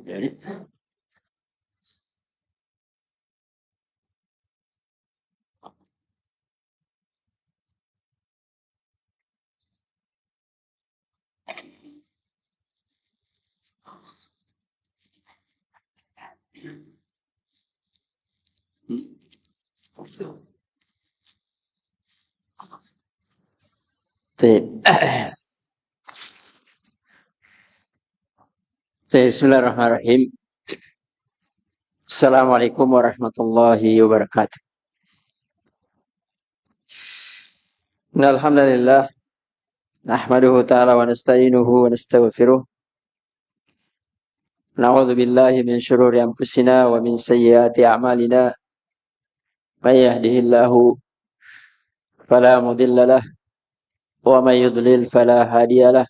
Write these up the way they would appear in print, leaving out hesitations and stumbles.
Jadi, Bismillahirrahmanirrahim. Assalamualaikum warahmatullahi wabarakatuh. Alhamdulillah, nahmaduhu ta'ala wa nasta'inuhu wa nastaghfiruh. Na'udzu billahi min syururi anfusina wa min sayyiati a'malina. May yahdihillahu fala mudilla lah wa may yudlil fala hadiya lah.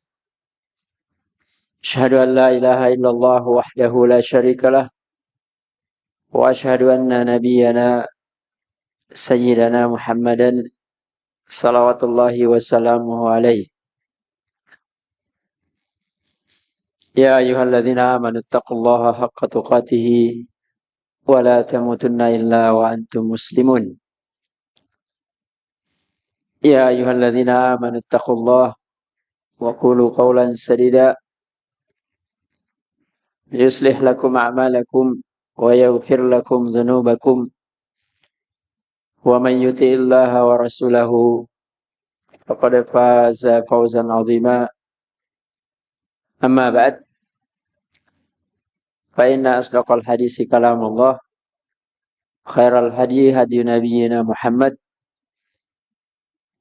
Asyhadu an la ilaha illallah wahdahu la syarika lah wa asyhadu anna nabiyyana sayyidana Muhammadan salawatullahi wa salamuhu alaihi. Ya ayyuhalladzina amanu taqullaha haqqa tuqatih wa la tamutunna illa wa antum muslimun. Ya ayyuhalladzina amanu taqullaha wa qulu qawlan sadida yuslih lakum a'malakum wa yaghfir lakum dhunubakum wa man yuti'illaha wa rasulahu faqad faza fawzan 'azima. Amma ba'd, fa inna asdaqal hadisi kalamullah, khairal hadi hadi nabiyyina Muhammad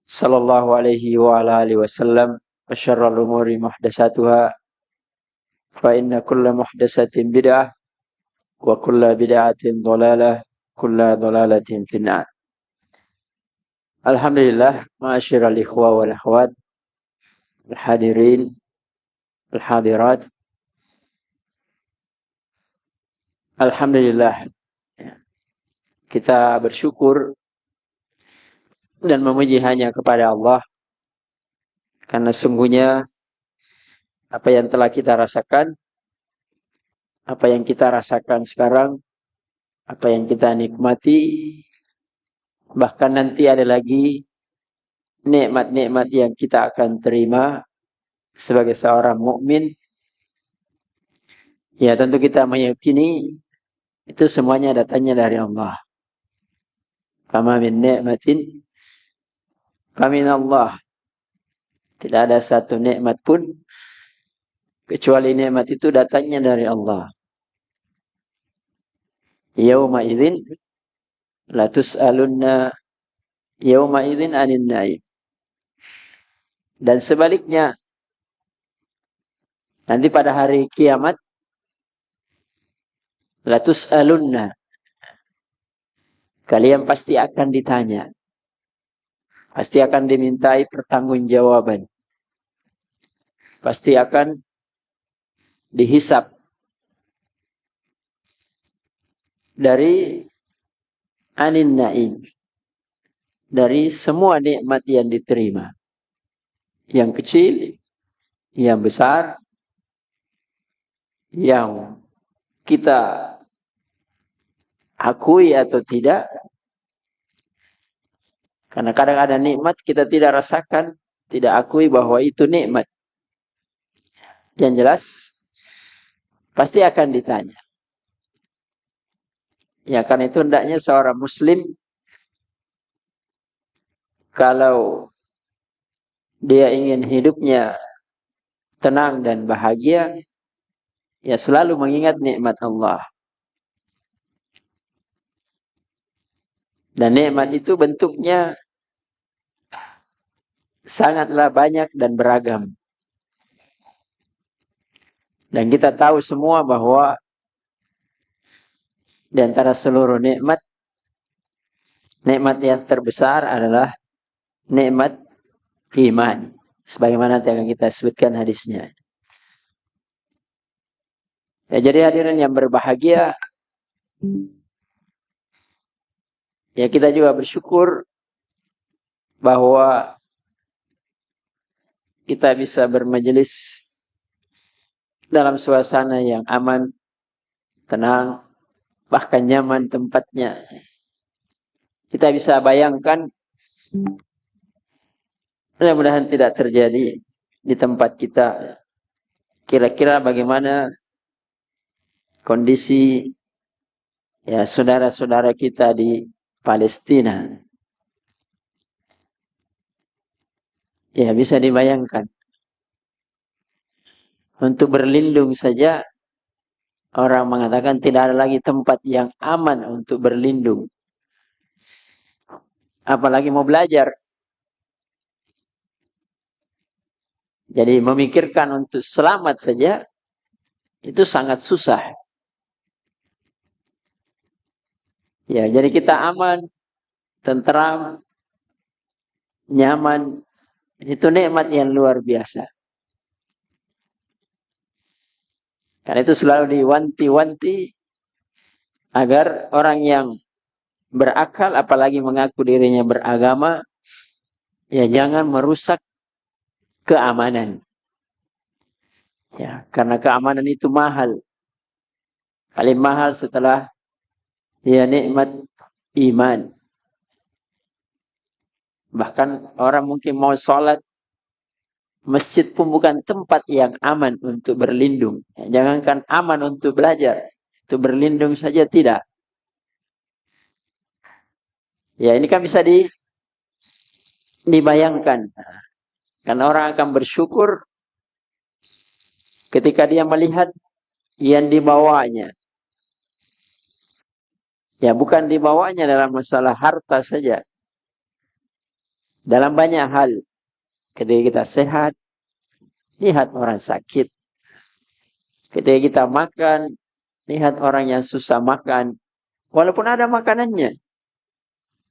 sallallahu alaihi wa ala alihi wasallam, wa syarrul umuri muhdatsatuha, fa inna kulla muhdatsatin bid'ah wa kulla bid'atin dhalalah, kulla dhalalatin finnar. Alhamdulillah, ma'asyiral ikhwa wal akhwat, al-hadirin, al-hadirat. Alhamdulillah, kita bersyukur dan memuji hanya kepada Allah, karena sungguhnya apa yang telah kita rasakan, apa yang kita rasakan sekarang, apa yang kita nikmati, bahkan nanti ada lagi nikmat-nikmat yang kita akan terima sebagai seorang mukmin. Ya, tentu kita meyakini itu semuanya datangnya dari Allah. Fama min ni'matin famin Allah. Tidak ada satu nikmat pun kecuali nikmat itu datangnya dari Allah. Yauma idzin la tus'alunna yauma idzin 'anil na'im. Dan sebaliknya, nanti pada hari kiamat, la tus'alunna, kalian pasti akan ditanya, pasti akan dimintai pertanggungjawaban, pasti akan dihisab dari anin na'im, dari semua nikmat yang diterima, yang kecil, yang besar, yang kita akui atau tidak. Karena kadang ada nikmat kita tidak rasakan, tidak akui bahwa itu nikmat. Yang jelas pasti akan ditanya. Ya, karena itu hendaknya seorang muslim kalau dia ingin hidupnya tenang dan bahagia, ya selalu mengingat nikmat Allah. Dan nikmat itu bentuknya sangatlah banyak dan beragam. Dan kita tahu semua bahwa di antara seluruh nikmat, nikmat yang terbesar adalah nikmat iman. Sebagaimana nanti akan kita sebutkan hadisnya. Ya, jadi hadirin yang berbahagia, ya kita juga bersyukur bahwa kita bisa bermajelis dalam suasana yang aman, tenang, bahkan nyaman tempatnya. Kita bisa bayangkan, mudah-mudahan tidak terjadi di tempat kita. Kira-kira bagaimana kondisi ya saudara-saudara kita di Palestina. Ya bisa dibayangkan. Untuk berlindung saja orang mengatakan tidak ada lagi tempat yang aman untuk berlindung. Apalagi mau belajar. Jadi memikirkan untuk selamat saja itu sangat susah. Ya, jadi kita aman, tentram, nyaman. Itu nikmat yang luar biasa. Karena itu selalu diwanti-wanti agar orang yang berakal, apalagi mengaku dirinya beragama, ya jangan merusak keamanan. Ya, karena keamanan itu mahal. Paling mahal setelah ya nikmat iman. Bahkan orang mungkin mau sholat, masjid pun bukan tempat yang aman untuk berlindung. Ya, jangankan aman untuk belajar, untuk berlindung saja tidak. Ya ini kan bisa dibayangkan. Karena orang akan bersyukur ketika dia melihat yang dibawanya. Ya bukan dibawanya dalam masalah harta saja. Dalam banyak hal. Ketika kita sehat, lihat orang sakit. Ketika kita makan, lihat orang yang susah makan. Walaupun ada makanannya.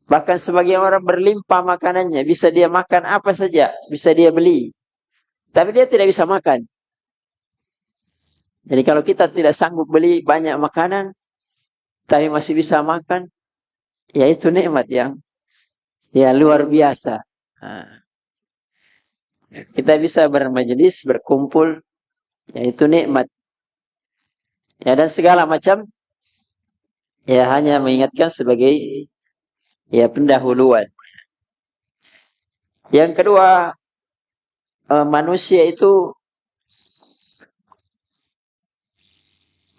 Bahkan sebagian orang berlimpah makanannya. Bisa dia makan apa saja. Bisa dia beli. Tapi dia tidak bisa makan. Jadi kalau kita tidak sanggup beli banyak makanan, tapi masih bisa makan, ya itu nikmat yang ya luar biasa. Nah, kita bisa bermajelis, berkumpul, yaitu nikmat. Ya dan segala macam, ya hanya mengingatkan sebagai ya pendahuluan. Yang kedua, manusia itu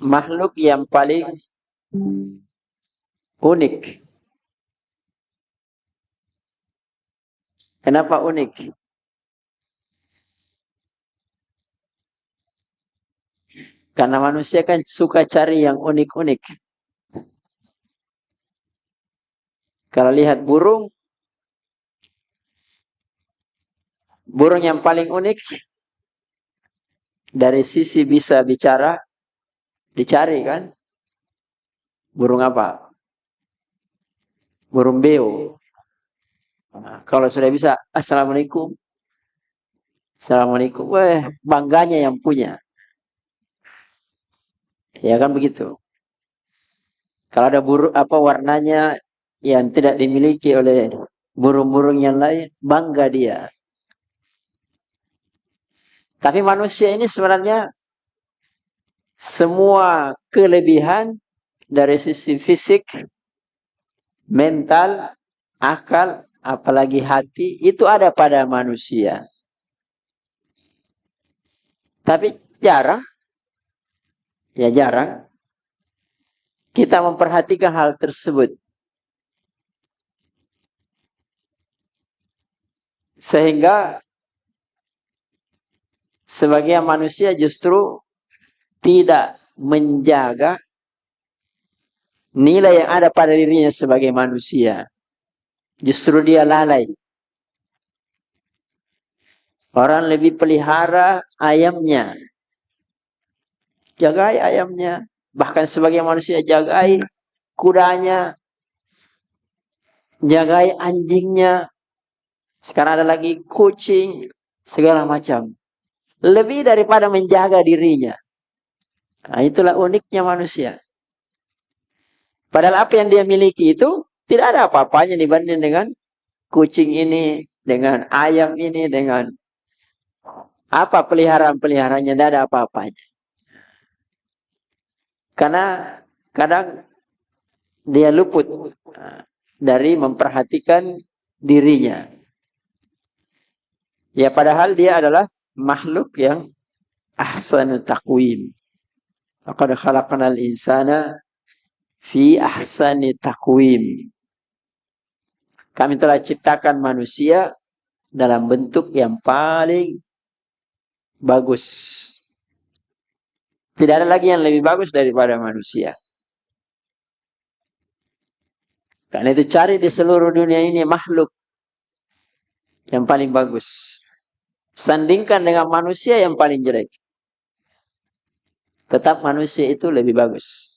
makhluk yang paling unik. Kenapa unik? Karena manusia kan suka cari yang unik-unik. Kalau lihat burung yang paling unik dari sisi bisa bicara, dicari kan? Burung apa? Burung beo. Nah, kalau sudah bisa, Assalamualaikum. Assalamualaikum. Wah, bangganya yang punya. Ya kan begitu. Kalau ada burung apa warnanya yang tidak dimiliki oleh burung-burung yang lain, bangga dia. Tapi manusia ini sebenarnya semua kelebihan dari sisi fisik, mental, akal, apalagi hati, itu ada pada manusia. Tapi jarang kita memperhatikan hal tersebut. Sehingga sebagian manusia justru tidak menjaga nilai yang ada pada dirinya sebagai manusia. Justru dia lalai. Orang lebih pelihara ayamnya. Jagai ayamnya. Bahkan sebagai manusia jagai kudanya. Jagai anjingnya. Sekarang ada lagi kucing. Segala macam. Lebih daripada menjaga dirinya. Nah, itulah uniknya manusia. Padahal apa yang dia miliki itu tidak ada apa-apanya dibanding dengan kucing ini, dengan ayam ini, dengan apa peliharaan-peliharaannya, tidak ada apa-apanya. Karena kadang dia luput dari memperhatikan dirinya. Ya padahal dia adalah makhluk yang ahsanu taqwim. Laqad khalaqnal insana fi ahsani taqwim. Kami telah ciptakan manusia dalam bentuk yang paling bagus. Tidak ada lagi yang lebih bagus daripada manusia. Karena itu cari di seluruh dunia ini makhluk yang paling bagus. Sandingkan dengan manusia yang paling jelek. Tetap manusia itu lebih bagus.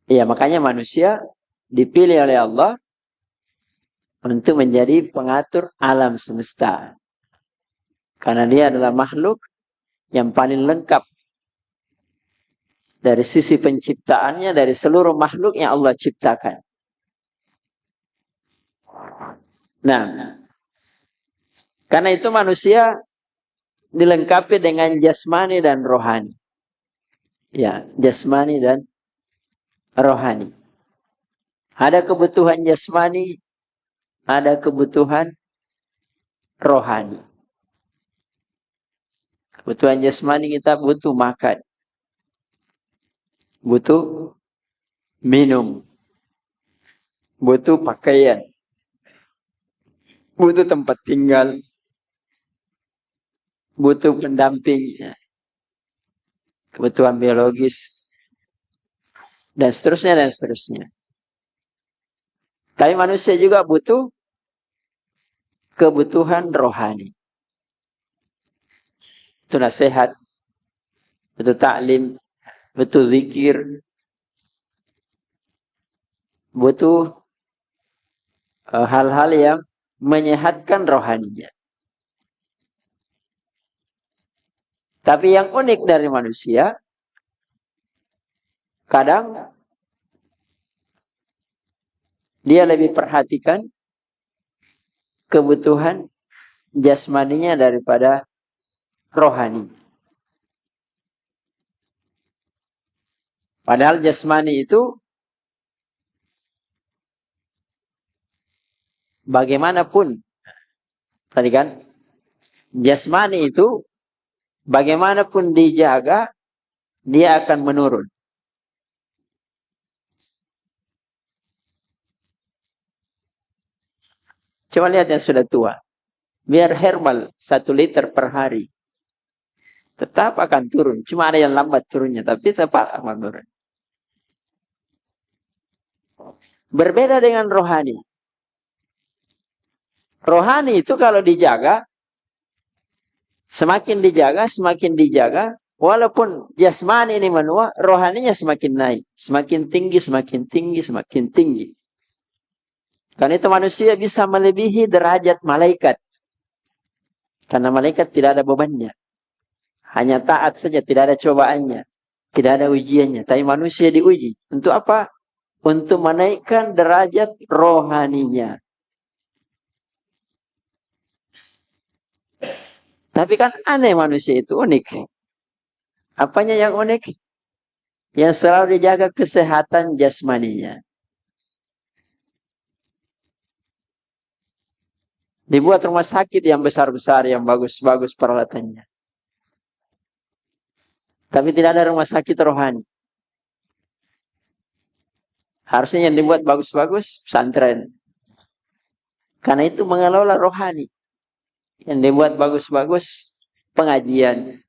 Ya, makanya manusia dipilih oleh Allah untuk menjadi pengatur alam semesta. Karena dia adalah makhluk yang paling lengkap dari sisi penciptaannya dari seluruh makhluk yang Allah ciptakan. Nah, karena itu manusia dilengkapi dengan jasmani dan rohani. Ya, jasmani dan rohani. Ada kebutuhan jasmani, ada kebutuhan rohani. Kebutuhan jasmani kita butuh makan, butuh minum, butuh pakaian, butuh tempat tinggal, butuh pendamping, kebutuhan biologis, dan seterusnya dan seterusnya. Tapi manusia juga butuh kebutuhan rohani. Butuh nasihat, butuh ta'lim, butuh zikir, butuh hal-hal yang menyehatkan rohaninya. Tapi yang unik dari manusia, kadang dia lebih perhatikan kebutuhan jasmaninya daripada rohani. Padahal jasmani itu bagaimanapun, tadi kan, jasmani itu bagaimanapun dijaga, dia akan menurun. Coba lihat yang sudah tua. Biar herbal 1 liter per hari. Tetap akan turun. Cuma ada yang lambat turunnya. Tapi tetap akan turun. Berbeda dengan rohani. Rohani itu kalau dijaga, semakin dijaga. Walaupun jasmani ini menua, rohaninya semakin naik. Semakin tinggi, semakin tinggi, semakin tinggi. Karena itu manusia bisa melebihi derajat malaikat. Karena malaikat tidak ada bebannya. Hanya taat saja, tidak ada cobaannya. Tidak ada ujiannya. Tapi manusia diuji. Untuk apa? Untuk menaikkan derajat rohaninya. Tapi kan aneh manusia itu, unik. Apanya yang unik? Yang selalu dijaga kesehatan jasmaninya. Dibuat rumah sakit yang besar-besar, yang bagus-bagus peralatannya. Tapi tidak ada rumah sakit rohani. Harusnya yang dibuat bagus-bagus, pesantren. Karena itu mengelola rohani. Yang dibuat bagus-bagus, pengajian.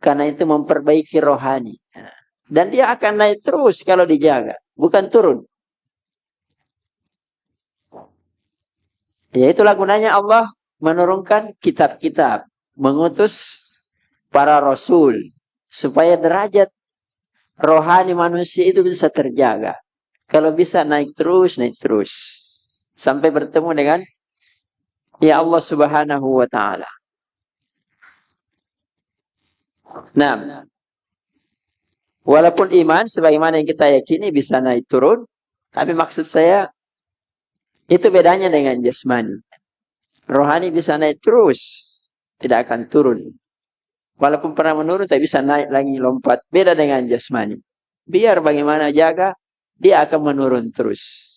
Karena itu memperbaiki rohani. Dan dia akan naik terus kalau dijaga. Bukan turun. Ya itulah gunanya Allah menurunkan kitab-kitab. Mengutus para rasul. Supaya derajat rohani manusia itu bisa terjaga. Kalau bisa naik terus, naik terus. Sampai bertemu dengan ya Allah subhanahu wa ta'ala. Nah, walaupun iman sebagaimana yang kita yakini bisa naik turun. Tapi maksud saya, itu bedanya dengan jasmani. Rohani bisa naik terus. tidak akan turun. Walaupun pernah menurun, tapi bisa naik lagi, lompat. Beda dengan jasmani. Biar bagaimana jaga, dia akan menurun terus.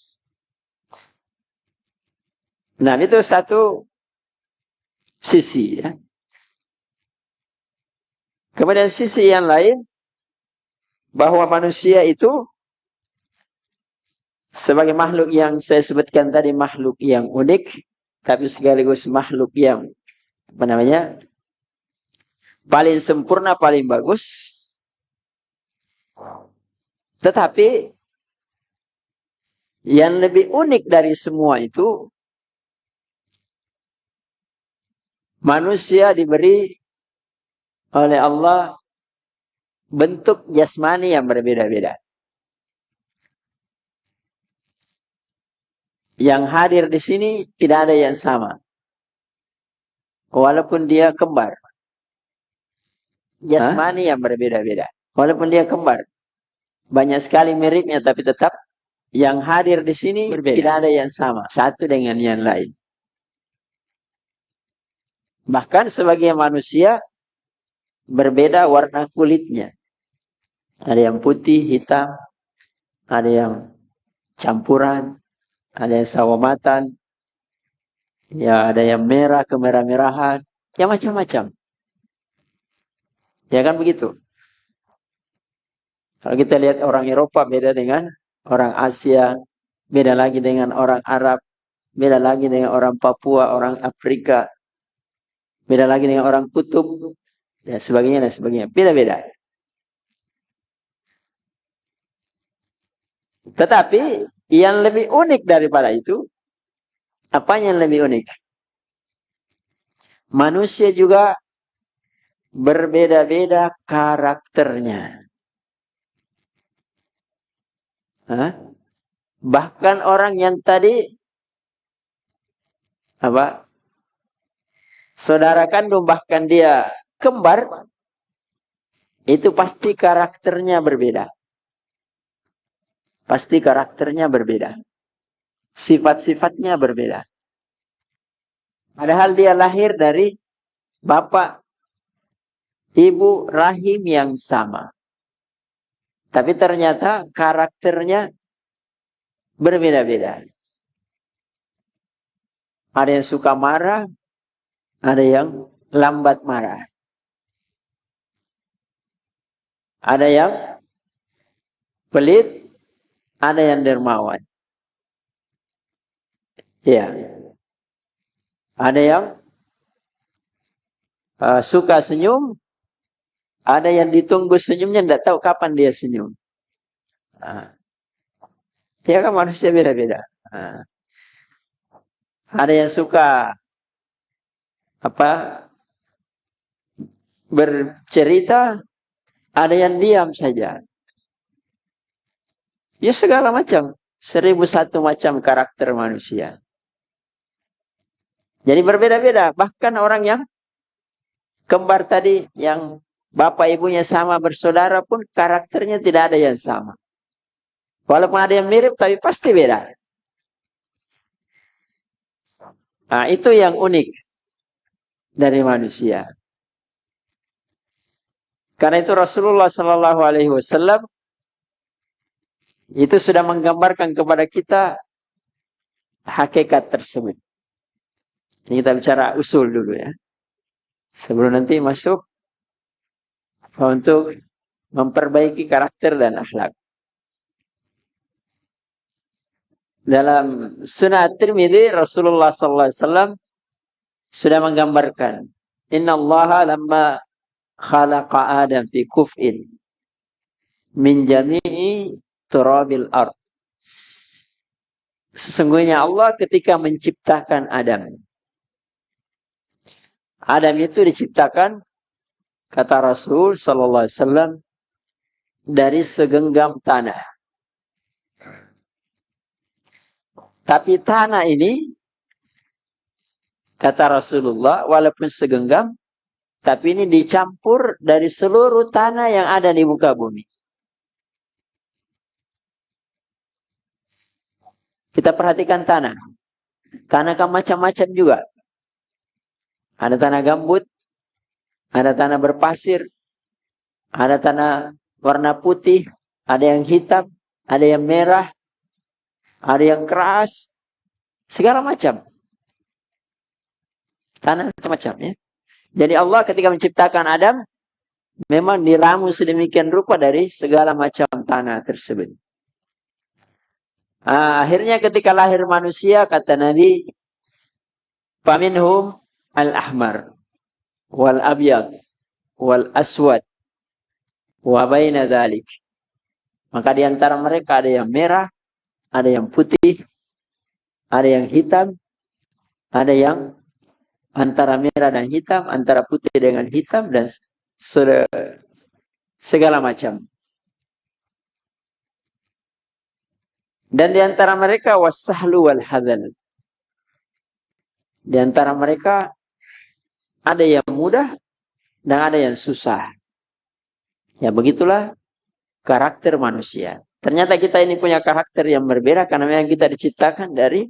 Nah, itu satu sisi ya. Kemudian sisi yang lain, bahwa manusia itu sebagai makhluk yang saya sebutkan tadi, makhluk yang unik, tapi sekaligus makhluk yang paling sempurna, paling bagus. Tetapi yang lebih unik dari semua itu, manusia diberi oleh Allah bentuk jasmani yang berbeda-beda. Yang hadir di sini tidak ada yang sama. Walaupun dia kembar. Jasmani yang berbeda-beda. Walaupun dia kembar. Banyak sekali miripnya, tapi tetap yang hadir di sini berbeda. Tidak ada yang sama. Satu dengan yang lain. Bahkan sebagai manusia, berbeda warna kulitnya. Ada yang putih, hitam. Ada yang campuran. Ada yang sawamatan. Ya, ada yang merah, kemerah-merahan. Ya, macam-macam. Ya kan begitu. Kalau kita lihat orang Eropa beda dengan orang Asia, beda lagi dengan orang Arab, beda lagi dengan orang Papua, orang Afrika, beda lagi dengan orang Kutub, dan sebagainya dan sebagainya. Beda-beda. Tetapi yang lebih unik daripada itu, apa yang lebih unik? Manusia juga berbeda-beda karakternya. Bahkan orang yang tadi saudara kandung, bahkan dia kembar, itu pasti karakternya berbeda. Pasti karakternya berbeda. Sifat-sifatnya berbeda. Padahal dia lahir dari bapak, ibu, rahim yang sama. Tapi ternyata karakternya berbeda-beda. Ada yang suka marah, ada yang lambat marah. Ada yang pelit, ada yang dermawan. Ya. Ada yang suka senyum, ada yang ditunggu senyumnya, tidak tahu kapan dia senyum. Ya kan manusia beda-beda. Ada yang suka bercerita, ada yang diam saja. Ya segala macam. 1001 macam karakter manusia. Jadi berbeda-beda. Bahkan orang yang kembar tadi, yang bapak ibunya sama, bersaudara pun karakternya tidak ada yang sama. Walaupun ada yang mirip, tapi pasti beda. Nah, itu yang unik dari manusia. Karena itu Rasulullah Sallallahu Alaihi Wasallam itu sudah menggambarkan kepada kita hakikat tersebut. Ini kita bicara usul dulu ya. Sebelum nanti masuk untuk memperbaiki karakter dan akhlak. Dalam Sunnah At-Tirmidzi, Rasulullah sallallahu alaihi wasallam sudah menggambarkan, Inna Allaha lamma khalaqa Adam fi kuf'in min jami'i turabil ard. Sesungguhnya Allah ketika menciptakan Adam. Adam itu diciptakan, kata Rasul sallallahu alaihi wasallam, dari segenggam tanah. Tapi tanah ini, kata Rasulullah, walaupun segenggam, tapi ini dicampur dari seluruh tanah yang ada di muka bumi. Kita perhatikan tanah. Tanah kan macam-macam juga. Ada tanah gambut, Ada tanah berpasir, ada tanah warna putih, ada yang hitam, ada yang merah, ada yang keras, segala macam. Tanah macam-macam ya. Jadi Allah ketika menciptakan Adam, memang diramu sedemikian rupa dari segala macam tanah tersebut. Akhirnya ketika lahir manusia, kata Nabi, faminhum al-ahmar, wal-abyad, wal-aswad, wa baina dzalik. Maka di antara mereka ada yang merah, ada yang putih, ada yang hitam, ada yang antara merah dan hitam, antara putih dengan hitam, dan segala macam. Dan di antara mereka wasahlu wal hadzal. Di antara mereka ada yang mudah dan ada yang susah. Ya begitulah karakter manusia. Ternyata kita ini punya karakter yang berbeda karena memang kita diciptakan dari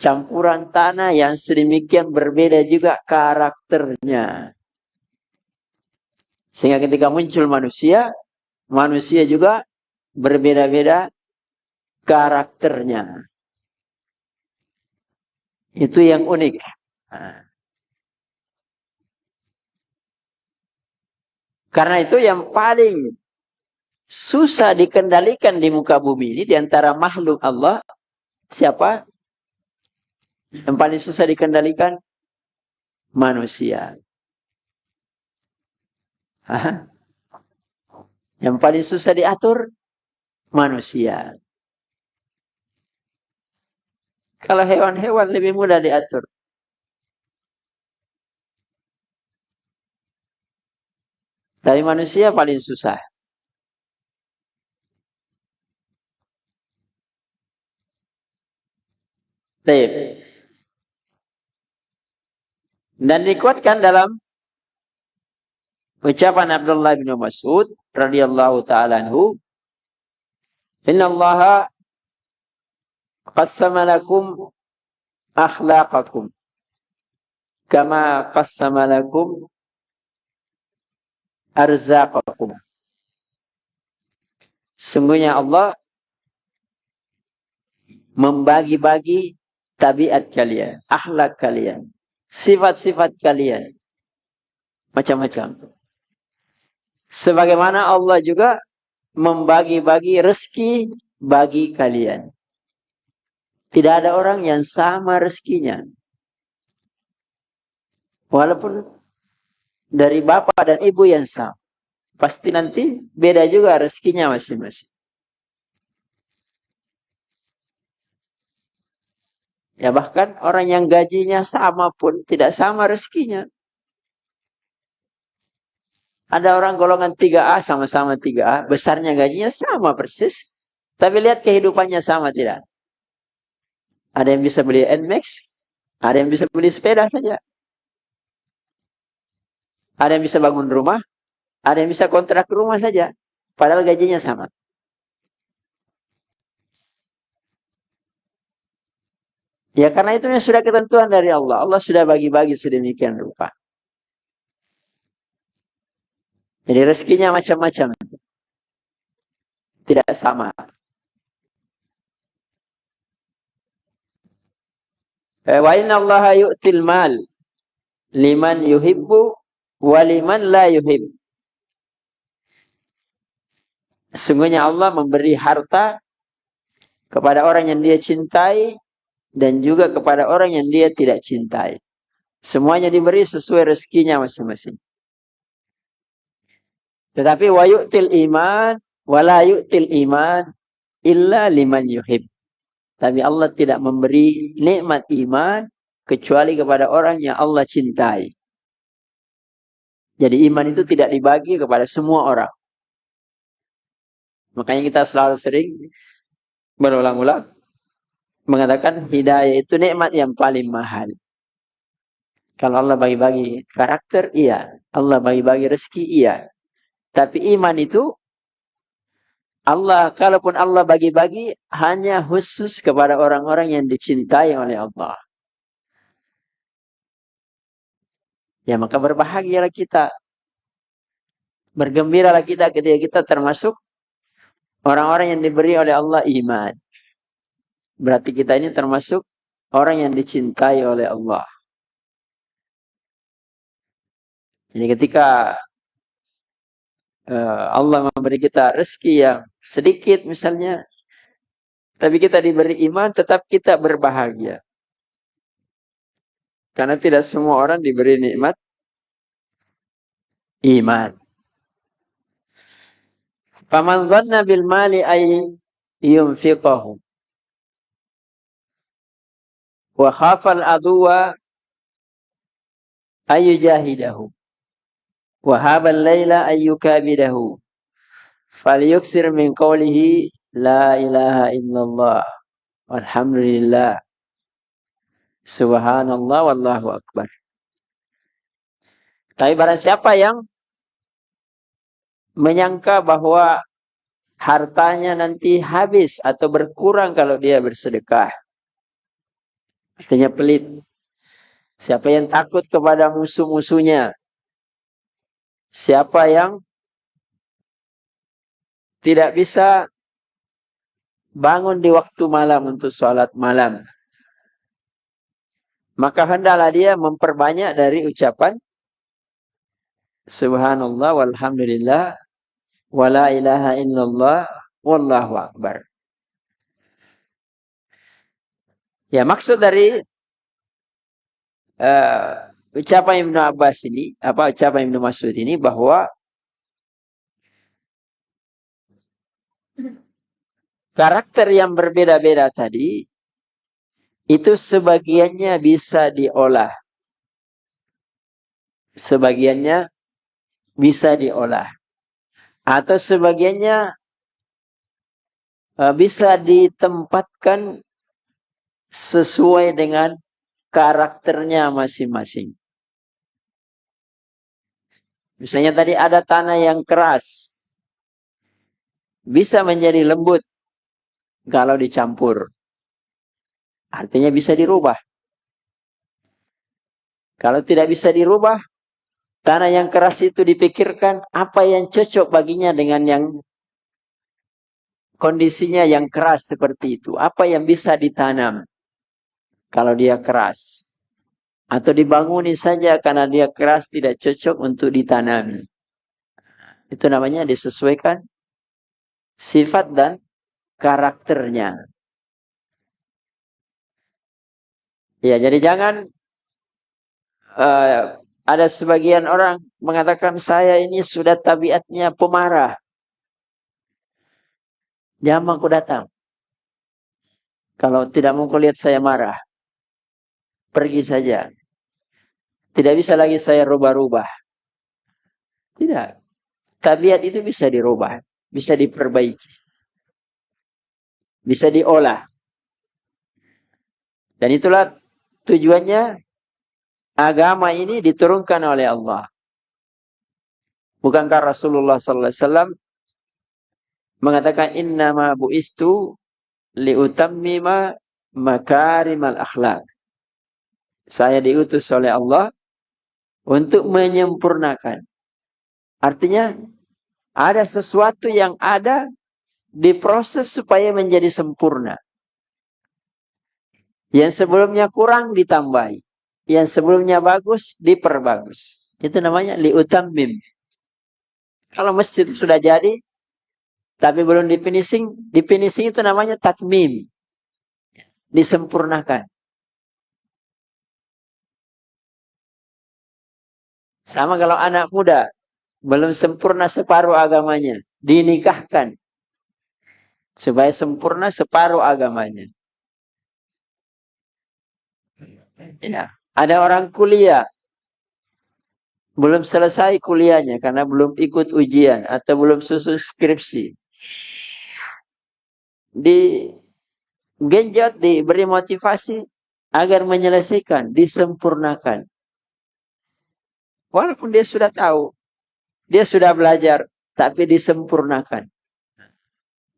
campuran tanah yang sedemikian berbeda juga karakternya. Sehingga ketika muncul manusia, manusia juga berbeda-beda karakternya. Itu yang unik. Karena itu yang paling susah dikendalikan di muka bumi ini, di antara makhluk Allah, siapa? Yang paling susah dikendalikan? Manusia. Yang paling susah diatur? Manusia. Kalau hewan-hewan lebih mudah diatur. Dari manusia paling susah. Baik. Dan dikuatkan dalam ucapan Abdullah bin Mas'ud radhiyallahu ta'ala anhu, "Inna Allaha qassama lakum akhlaqakum kama qassama lakum arzaqakum." Sungguhnya Allah membagi-bagi tabiat kalian, akhlak kalian, sifat-sifat kalian, macam-macam. Sebagaimana Allah juga membagi-bagi rezeki bagi kalian. Tidak ada orang yang sama rezekinya. Walaupun dari bapak dan ibu yang sama, pasti nanti beda juga rezekinya masing-masing. Ya bahkan orang yang gajinya sama pun tidak sama rezekinya. Ada orang golongan 3A, sama-sama 3A, besarnya gajinya sama persis, tapi lihat kehidupannya sama tidak? Ada yang bisa beli NMAX, ada yang bisa beli sepeda saja. Ada yang bisa bangun rumah, ada yang bisa kontrak rumah saja, padahal gajinya sama. Ya karena itu sudah ketentuan dari Allah. Allah sudah bagi-bagi sedemikian rupa. Jadi rezekinya macam-macam. Tidak sama. Wa inna Allaha yu'til mal liman yuhibbu wa liman la yuhib. Sesungguhnya Allah memberi harta kepada orang yang dia cintai dan juga kepada orang yang dia tidak cintai. Semuanya diberi sesuai rezekinya masing-masing. Tetapi wa yu'til iman wa la yu'til iman illa liman yuhib. Tapi Allah tidak memberi nikmat iman kecuali kepada orang yang Allah cintai. Jadi iman itu tidak dibagi kepada semua orang. Makanya kita selalu sering berulang-ulang mengatakan hidayah itu nikmat yang paling mahal. Kalau Allah bagi-bagi karakter, iya. Allah bagi-bagi rezeki, iya. Tapi iman itu, Allah, kalaupun Allah bagi-bagi, hanya khusus kepada orang-orang yang dicintai oleh Allah. Ya maka berbahagialah kita Bergembiralah kita ketika kita termasuk orang-orang yang diberi oleh Allah iman. Berarti kita ini termasuk orang yang dicintai oleh Allah. Jadi ketika Allah memberi kita rezeki yang sedikit misalnya, tapi kita diberi iman, tetap kita berbahagia. Karena tidak semua orang diberi nikmat iman. Faman dhanna bil mali ay yunfiqahu wa khafa al aduwa ay yujahidahu wa haba al laila ay yukabidahu falyuksir min qawlihi la ilaha illallah walhamdulillah subhanallah wallahu akbar. Tapi barang siapa yang menyangka bahwa hartanya nanti habis atau berkurang kalau dia bersedekah, artinya pelit. Siapa yang takut kepada musuh-musuhnya, siapa yang tidak bisa bangun di waktu malam untuk sholat malam, maka hendaklah dia memperbanyak dari ucapan subhanallah walhamdulillah wala ilaha illallah wallahu akbar. Ya, maksud dari ucapan Ibnu Abbas ini, ucapan Ibnu Mas'ud ini, bahwa karakter yang berbeda-beda tadi itu sebagiannya bisa diolah, sebagiannya bisa diolah, atau sebagiannya bisa ditempatkan sesuai dengan karakternya masing-masing. Misalnya tadi ada tanah yang keras, bisa menjadi lembut kalau dicampur. Artinya bisa dirubah. Kalau tidak bisa dirubah, tanah yang keras itu dipikirkan apa yang cocok baginya dengan yang kondisinya yang keras seperti itu. Apa yang bisa ditanam kalau dia keras. Atau dibanguni saja karena dia keras, tidak cocok untuk ditanami. Itu namanya disesuaikan sifat dan karakternya. Ya, jadi jangan ada sebagian orang mengatakan saya ini sudah tabiatnya pemarah. Jangan aku datang. Kalau tidak mau kau lihat saya marah, pergi saja. Tidak bisa lagi saya rubah-rubah. Tidak. Tabiat itu bisa dirubah, bisa diperbaiki, bisa diolah. Dan itulah tujuannya agama ini diturunkan oleh Allah. Bukankah Rasulullah sallallahu alaihi wasallam mengatakan innama bu'istu liutammima makarimal akhlak. Saya diutus oleh Allah untuk menyempurnakan. Artinya ada sesuatu yang ada diproses supaya menjadi sempurna. Yang sebelumnya kurang ditambahi. Yang sebelumnya bagus diperbagus. Itu namanya liutammim. Kalau masjid sudah jadi tapi belum difinishing itu namanya takmim. Disempurnakan. Sama kalau anak muda belum sempurna separuh agamanya, dinikahkan supaya sempurna separuh agamanya. Ya. Ada orang kuliah belum selesai kuliahnya karena belum ikut ujian atau belum susun skripsi. Digenjot, diberi motivasi agar menyelesaikan, disempurnakan. Walaupun dia sudah tahu, dia sudah belajar, tapi disempurnakan.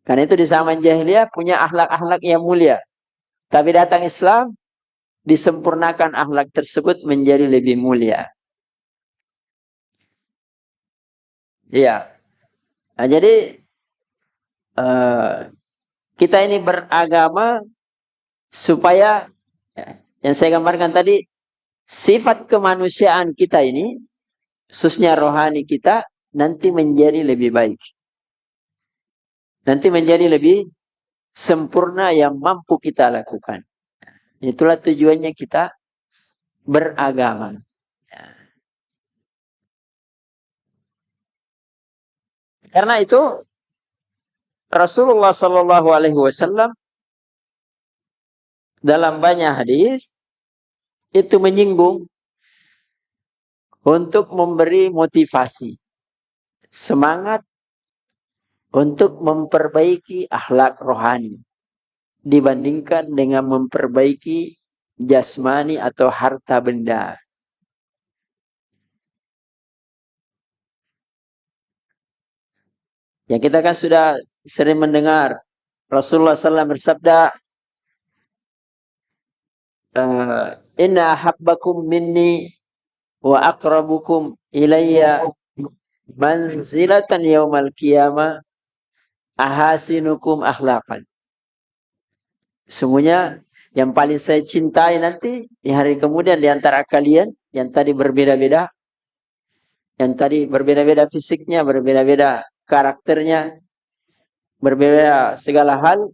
Karena itu di zaman jahiliyah punya akhlak-akhlak yang mulia. Tapi datang Islam, disempurnakan akhlak tersebut menjadi lebih mulia. Iya. Nah, jadi kita ini beragama supaya yang saya gambarkan tadi, sifat kemanusiaan kita ini, khususnya rohani kita, nanti menjadi lebih baik. Nanti menjadi lebih sempurna yang mampu kita lakukan. Itulah tujuannya kita beragama. Karena itu Rasulullah Shallallahu Alaihi Wasallam dalam banyak hadis itu menyinggung untuk memberi motivasi, semangat untuk memperbaiki akhlak rohani dibandingkan dengan memperbaiki jasmani atau harta benda. Ya, kita kan sudah sering mendengar Rasulullah SAW bersabda, Inna ahabbakum minni wa akrabukum ilayya manzilatan yaumal qiyamah ahasinukum akhlaqan. Semuanya yang paling saya cintai nanti di hari kemudian di antara kalian yang tadi berbeda-beda, fisiknya, berbeda-beda karakternya, berbeda segala hal,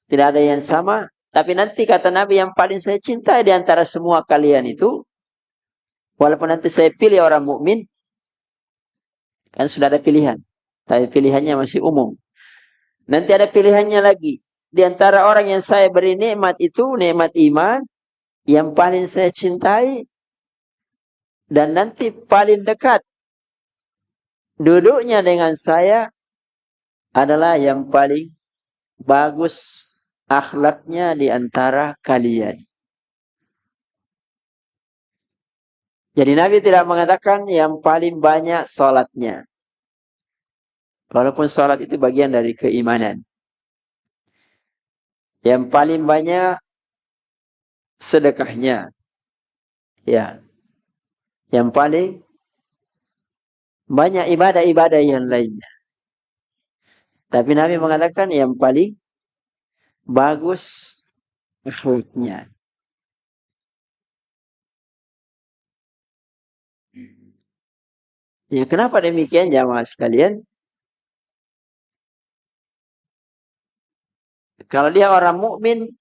tidak ada yang sama. Tapi nanti kata Nabi yang paling saya cintai di antara semua kalian itu, walaupun nanti saya pilih orang mukmin, kan sudah ada pilihan, tapi pilihannya masih umum. Nanti ada pilihannya lagi. Di antara orang yang saya beri nikmat itu, nikmat iman, yang paling saya cintai, dan nanti paling dekat duduknya dengan saya adalah yang paling bagus akhlaknya di antara kalian. Jadi Nabi tidak mengatakan yang paling banyak salatnya. Walaupun salat itu bagian dari keimanan. Yang paling banyak sedekahnya. Ya. Yang paling banyak ibadah-ibadah yang lainnya. Tapi Nabi mengatakan yang paling bagus akhlaknya. Ya, kenapa demikian jamaah sekalian? Kalau dia orang mukmin,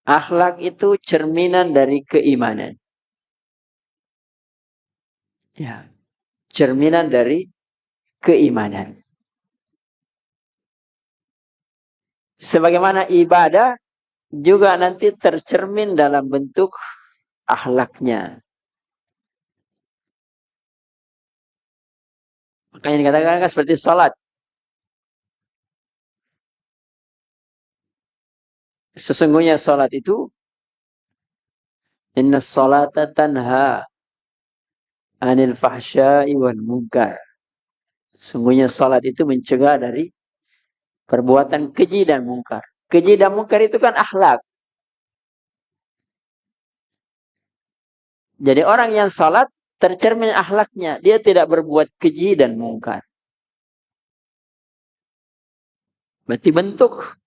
akhlak itu cerminan dari keimanan. Ya, cerminan dari keimanan. Sebagaimana ibadah juga nanti tercermin dalam bentuk akhlaknya. Makanya dikatakan seperti salat. Sesungguhnya salat itu, inna salata tanha anil fahsya'i wal munkar. Sesungguhnya salat itu mencegah dari perbuatan keji dan mungkar. Keji dan mungkar itu kan akhlak. Jadi orang yang salat tercermin akhlaknya. Dia tidak berbuat keji dan mungkar. Berarti bentuk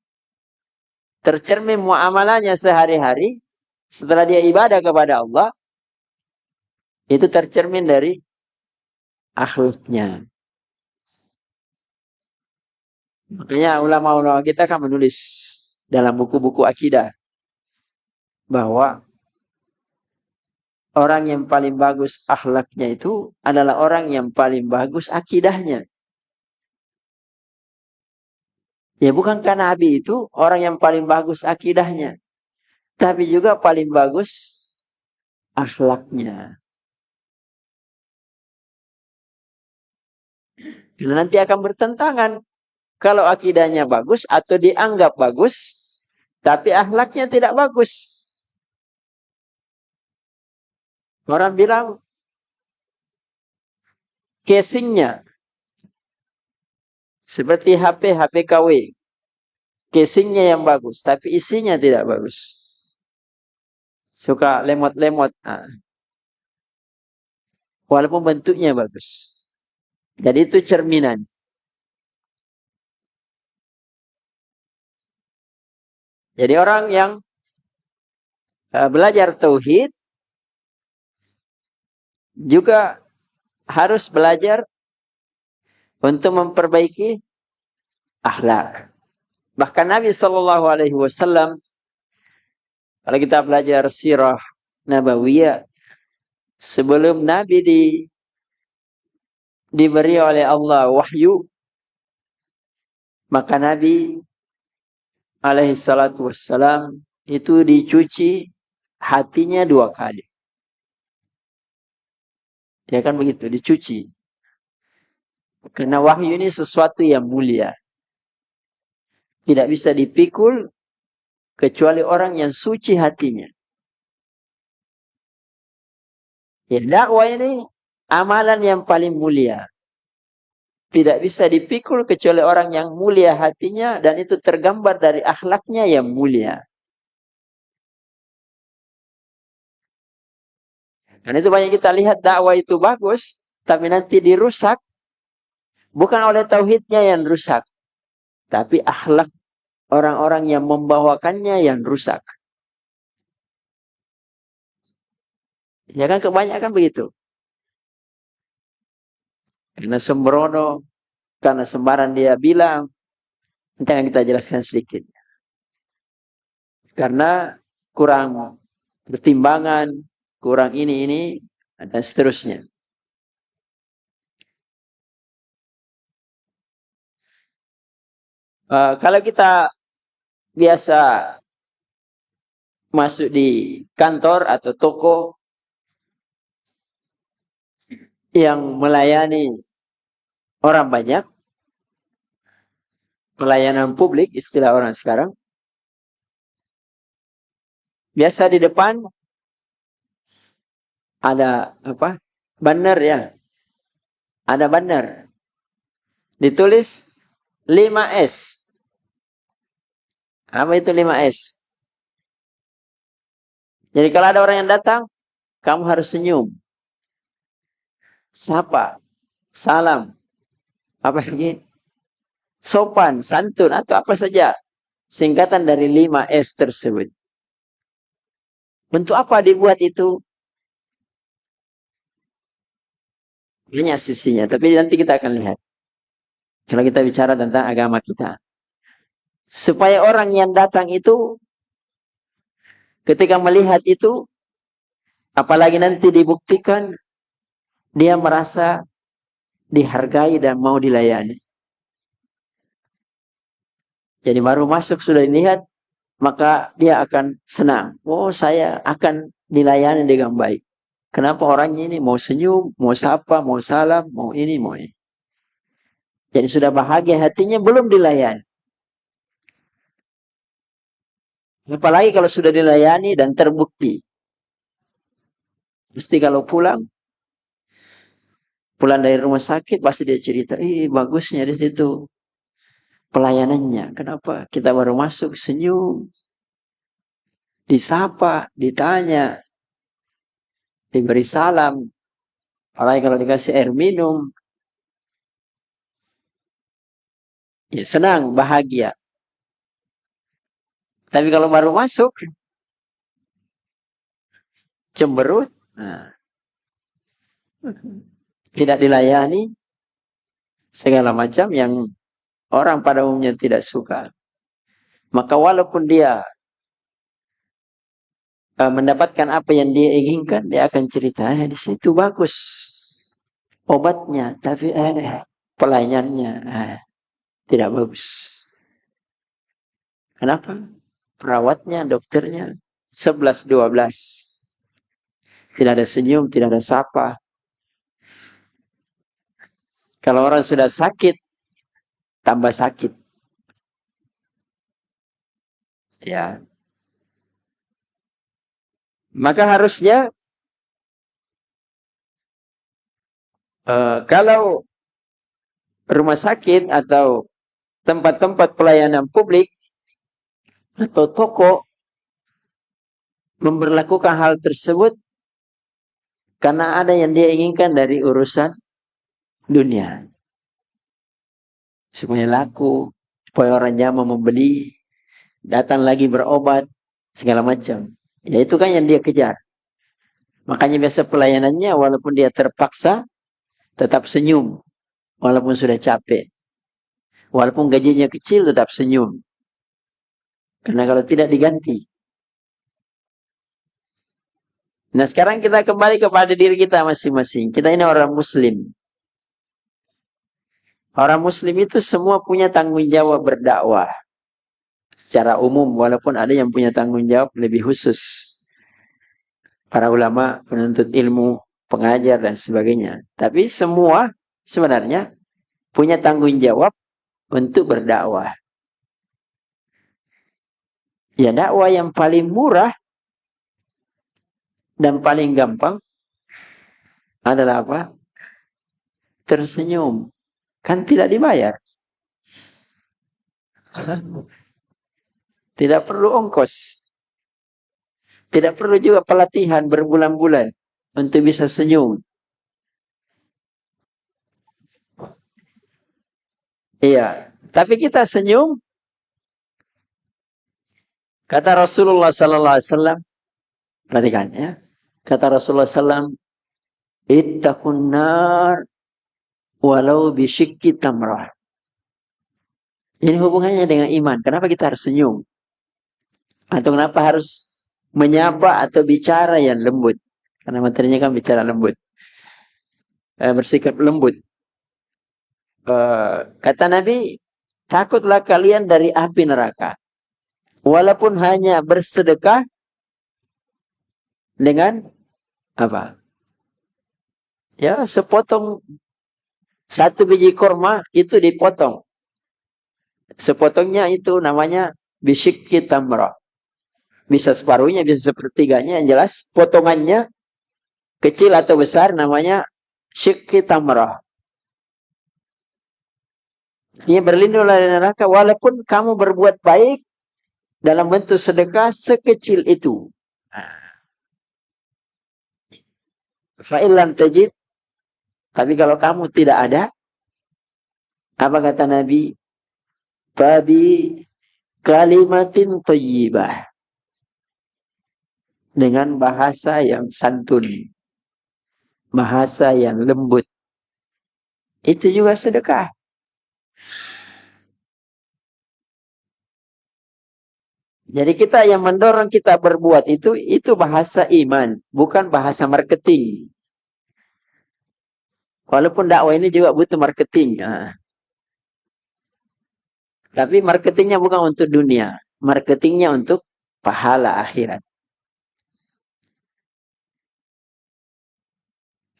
tercermin muamalahnya sehari-hari setelah dia ibadah kepada Allah, itu tercermin dari akhlaknya. Makanya ulama-ulama kita kan menulis dalam buku-buku akidah bahwa orang yang paling bagus akhlaknya itu adalah orang yang paling bagus akidahnya. Ya, bukankah Nabi itu orang yang paling bagus akidahnya, tapi juga paling bagus akhlaknya. Karena nanti akan bertentangan. Kalau akidahnya bagus atau dianggap bagus, tapi akhlaknya tidak bagus. Orang bilang casingnya seperti HP KW. Casingnya yang bagus, tapi isinya tidak bagus. Suka lemot-lemot. Walaupun bentuknya bagus. Jadi itu cerminan. Jadi orang yang belajar tauhid juga harus belajar untuk memperbaiki akhlak. Bahkan Nabi Shallallahu Alaihi Wasallam, kalau kita belajar sirah nabawiyah, sebelum Nabi diberi oleh Allah wahyu, maka Nabi alaihi salatu wassalam itu dicuci hatinya 2 kali. Ya kan begitu, dicuci. Karena wahyu ini sesuatu yang mulia. Tidak bisa dipikul kecuali orang yang suci hatinya. Ya, dakwah ini amalan yang paling mulia. Tidak bisa dipikul kecuali orang yang mulia hatinya, dan itu tergambar dari akhlaknya yang mulia. Karena itu banyak kita lihat dakwah itu bagus, tapi nanti dirusak bukan oleh tauhidnya yang rusak, tapi akhlak orang-orang yang membawakannya yang rusak. Ya kan kebanyakan begitu. Karena sembrono, karena sembarang dia bilang, nanti akan kita jelaskan sedikit. Karena kurang pertimbangan, kurang ini, dan seterusnya. Kalau kita biasa masuk di kantor atau toko yang melayani orang banyak, pelayanan publik istilah orang sekarang, biasa di depan ada apa? Banner ya. Ada banner. Ditulis 5S. Apa itu 5S? Jadi kalau ada orang yang datang, kamu harus senyum. Sapa, salam, apa lagi? Sopan, santun, atau apa saja. Singkatan dari 5S tersebut. Bentuk apa dibuat itu? Banyak sisinya, tapi nanti kita akan lihat. Kalau kita bicara tentang agama kita. Supaya orang yang datang itu, ketika melihat itu, apalagi nanti dibuktikan, dia merasa dihargai dan mau dilayani. Jadi baru masuk sudah dilihat, maka dia akan senang. Oh, saya akan dilayani dengan baik. Kenapa orangnya ini mau senyum, mau sapa, mau salam, mau ini, mau ini. Jadi sudah bahagia hatinya, belum dilayani. Apalagi kalau sudah dilayani dan terbukti. Mesti kalau pulang dari rumah sakit, pasti dia cerita, bagusnya di situ pelayanannya. Kenapa? Kita baru masuk, senyum, disapa, ditanya, diberi salam. Apalagi kalau dikasih air minum, ya senang, bahagia. Tapi kalau baru masuk, cemberut, tidak dilayani, segala macam yang orang pada umumnya tidak suka. Maka walaupun dia mendapatkan apa yang dia inginkan, dia akan cerita, di situ bagus obatnya, tapi pelayanannya tidak bagus. Kenapa? Perawatnya, dokternya 11-12. Tidak ada senyum, tidak ada sapa. Kalau orang sudah sakit, tambah sakit. Ya. Maka harusnya kalau rumah sakit atau tempat-tempat pelayanan publik atau toko memberlakukan hal tersebut karena ada yang dia inginkan dari urusan dunia. supaya laku, supaya orang Jawa membeli, datang lagi berobat, segala macam. Ya itu kan yang dia kejar. Makanya biasa pelayanannya walaupun dia terpaksa, tetap senyum. Walaupun sudah capek. Walaupun gajinya kecil, tetap senyum. Karena kalau tidak diganti. Nah sekarang kita kembali kepada diri kita masing-masing. Kita ini orang muslim. Orang muslim itu semua punya tanggung jawab berdakwah. Secara umum, walaupun ada yang punya tanggung jawab lebih khusus. Para ulama, penuntut ilmu, pengajar, dan sebagainya. Tapi semua sebenarnya punya tanggung jawab untuk berdakwah. Ya dakwah yang paling murah dan paling gampang adalah apa? Tersenyum. Kan tidak dibayar. Tidak perlu ongkos. Tidak perlu juga pelatihan berbulan-bulan untuk bisa senyum. Iya. Tapi kita senyum. Kata Rasulullah sallallahu alaihi wasallam, perhatikan ya. Kata Rasulullah sallallahu alaihi wasallam, ittaqun nar walau bisyikki tamrah. Ini hubungannya dengan iman. Kenapa kita harus senyum? Atau kenapa harus menyapa atau bicara yang lembut? Karena materinya kan bicara lembut. Bersikap lembut. Kata Nabi, takutlah kalian dari api neraka. Walaupun hanya bersedekah dengan apa? Ya, sepotong satu biji korma itu dipotong. Sepotongnya itu namanya bisyikki tamrah. Bisa separuhnya, bisa sepertiganya. Yang jelas potongannya kecil atau besar namanya syikki tamrah. Ini berlindung dari neraka walaupun kamu berbuat baik dalam bentuk sedekah sekecil itu. Fa'ilam tajid. Tapi kalau kamu tidak ada, apa kata Nabi? Fabi kalimatin thayyibah. Dengan bahasa yang santun. Bahasa yang lembut. Itu juga sedekah. Jadi kita yang mendorong kita berbuat itu bahasa iman, bukan bahasa marketing. Walaupun dakwah ini juga butuh marketing. Nah. Tapi marketingnya bukan untuk dunia. Marketingnya untuk pahala akhirat.